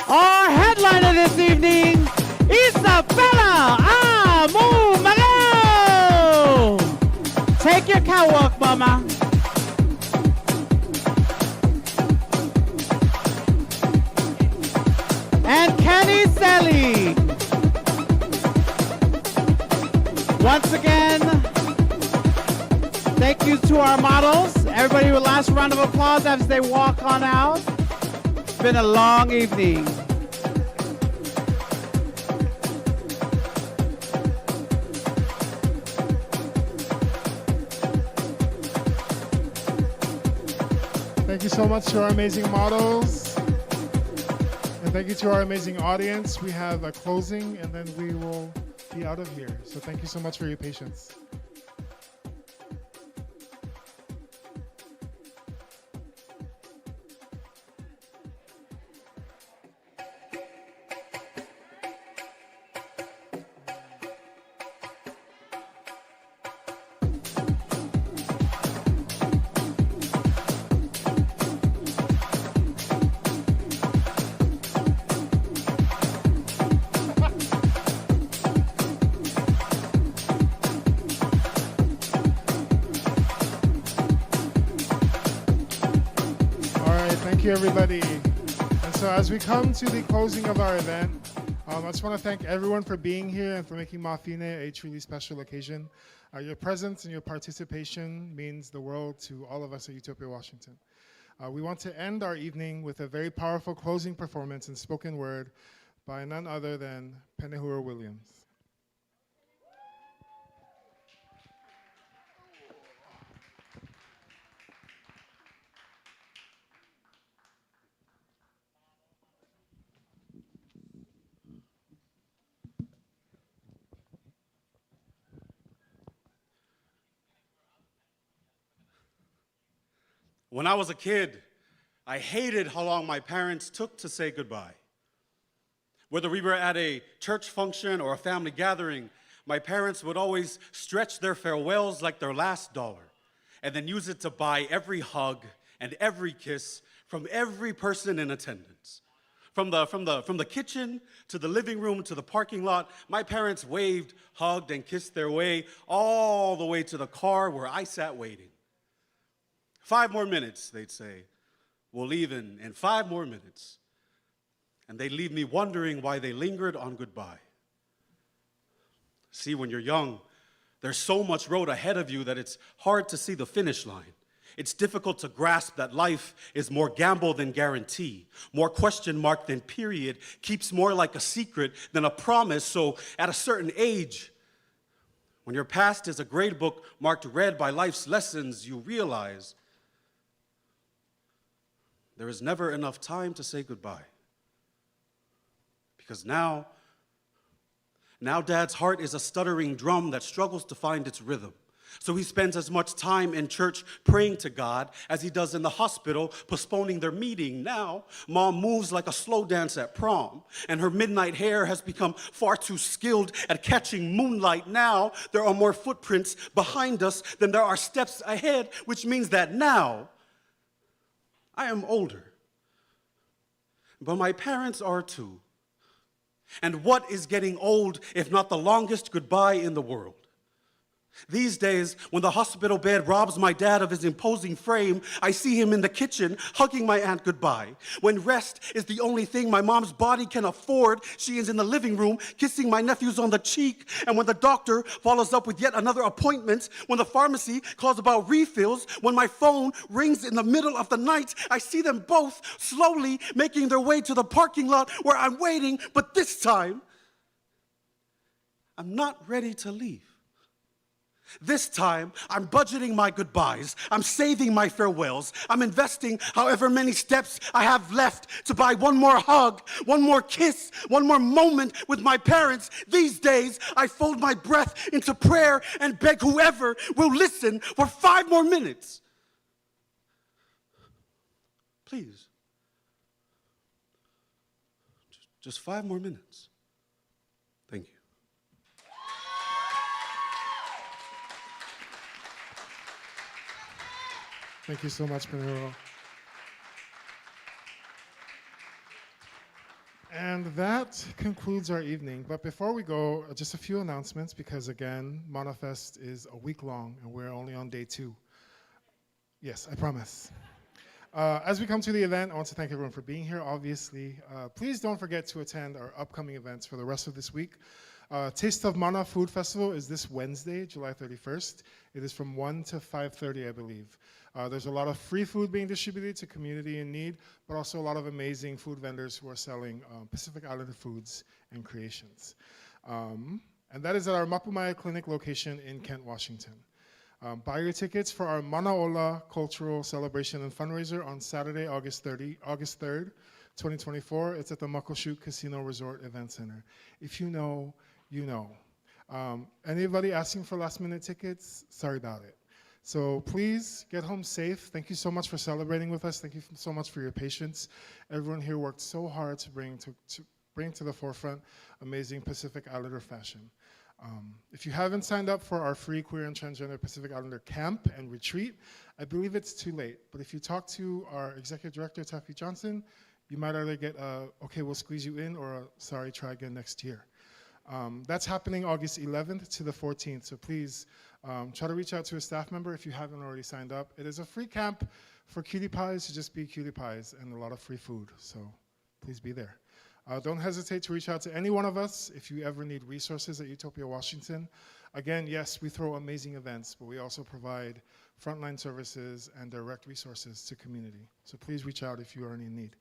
Our headliner this evening, Isabella Amumalo. Take your catwalk, mama. And Kenny Selly. Once again, thank you to our models. Everybody, a last round of applause as they walk on out. It's been a long evening. Thank you so much to our amazing models. And thank you to our amazing audience. We have a closing and then we will be out of here. So thank you so much for your patience. Thank you, everybody. And so as we come to the closing of our event, I just want to thank everyone for being here and for making MAFINE a truly special occasion. Your presence and your participation means the world to all of us at Utopia, Washington. We want to end our evening with a very powerful closing performance in spoken word by none other than Penehura Williams. When I was a kid, I hated how long my parents took to say goodbye. Whether we were at a church function or a family gathering, my parents would always stretch their farewells like their last dollar and then use it to buy every hug and every kiss from every person in attendance. From the kitchen to the living room to the parking lot, my parents waved, hugged, and kissed their way all the way to the car where I sat waiting. 5 more minutes, they'd say. We'll leave in 5 more minutes. And they'd leave me wondering why they lingered on goodbye. See, when you're young, there's so much road ahead of you that it's hard to see the finish line. It's difficult to grasp that life is more gamble than guarantee, more question mark than period, keeps more like a secret than a promise. So at a certain age, when your past is a grade book marked red by life's lessons, you realize there is never enough time to say goodbye. Because now Dad's heart is a stuttering drum that struggles to find its rhythm. So he spends as much time in church praying to God as he does in the hospital postponing their meeting. Now, mom moves like a slow dance at prom, and her midnight hair has become far too skilled at catching moonlight. Now, there are more footprints behind us than there are steps ahead, which means that now, I am older. But my parents are too. And what is getting old if not the longest goodbye in the world? These days, when the hospital bed robs my dad of his imposing frame, I see him in the kitchen hugging my aunt goodbye. When rest is the only thing my mom's body can afford, she is in the living room kissing my nephews on the cheek. And when the doctor follows up with yet another appointment, when the pharmacy calls about refills, when my phone rings in the middle of the night, I see them both slowly making their way to the parking lot where I'm waiting. But this time, I'm not ready to leave. This time, I'm budgeting my goodbyes. I'm saving my farewells. I'm investing however many steps I have left to buy one more hug, one more kiss, one more moment with my parents. These days, I fold my breath into prayer and beg whoever will listen for 5 more minutes. Please. Just 5 more minutes. Thank you. Thank you so much, Panero. And that concludes our evening. But before we go, just a few announcements, because again, MANAFest is a week long and we're only on day 2. Yes, I promise. As we come to the event, I want to thank everyone for being here, obviously. Please don't forget to attend our upcoming events for the rest of this week. Taste of Mana Food Festival is this Wednesday, July 31st. It is from 1 to 5:30, I believe. There's a lot of free food being distributed to community in need, but also a lot of amazing food vendors who are selling Pacific Islander foods and creations. And that is at our Mapumaya Clinic location in Kent, Washington. Buy your tickets for our Manaola Cultural Celebration and Fundraiser on Saturday, August 3rd, 2024. It's at the Muckleshoot Casino Resort Event Center. If you know, you know. Anybody asking for last-minute tickets? Sorry about it. So please get home safe. Thank you so much for celebrating with us. Thank you so much for your patience. Everyone here worked so hard to bring to the forefront amazing Pacific Islander fashion. If you haven't signed up for our free Queer and Transgender Pacific Islander camp and retreat, I believe it's too late. But if you talk to our Executive Director, Taffy Johnson, you might either get a, okay, we'll squeeze you in, or a, sorry, try again next year. That's happening August 11th to the 14th, so please try to reach out to a staff member if you haven't already signed up. It is a free camp for cutie pies to just be cutie pies and a lot of free food, so please be there. Don't hesitate to reach out to any one of us if you ever need resources at Utopia Washington. Again, yes, we throw amazing events, but we also provide frontline services and direct resources to community. So please reach out if you are in need.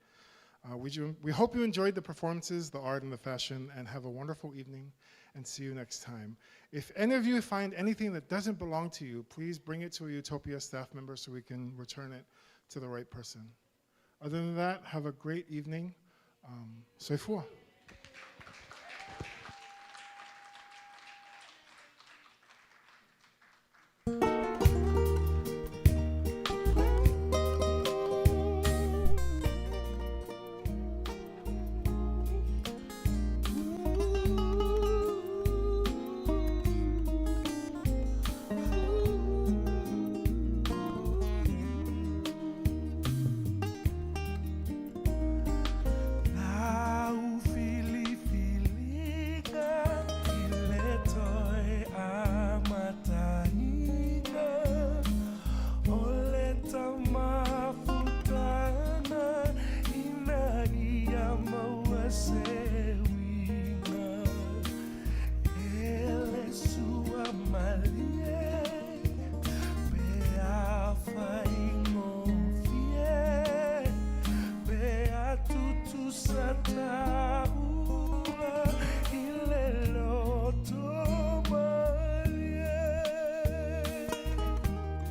We hope you enjoyed the performances, the art, and the fashion, and have a wonderful evening, and see you next time. If any of you find anything that doesn't belong to you, please bring it to a Utopia staff member so we can return it to the right person. Other than that, have a great evening. Soifua.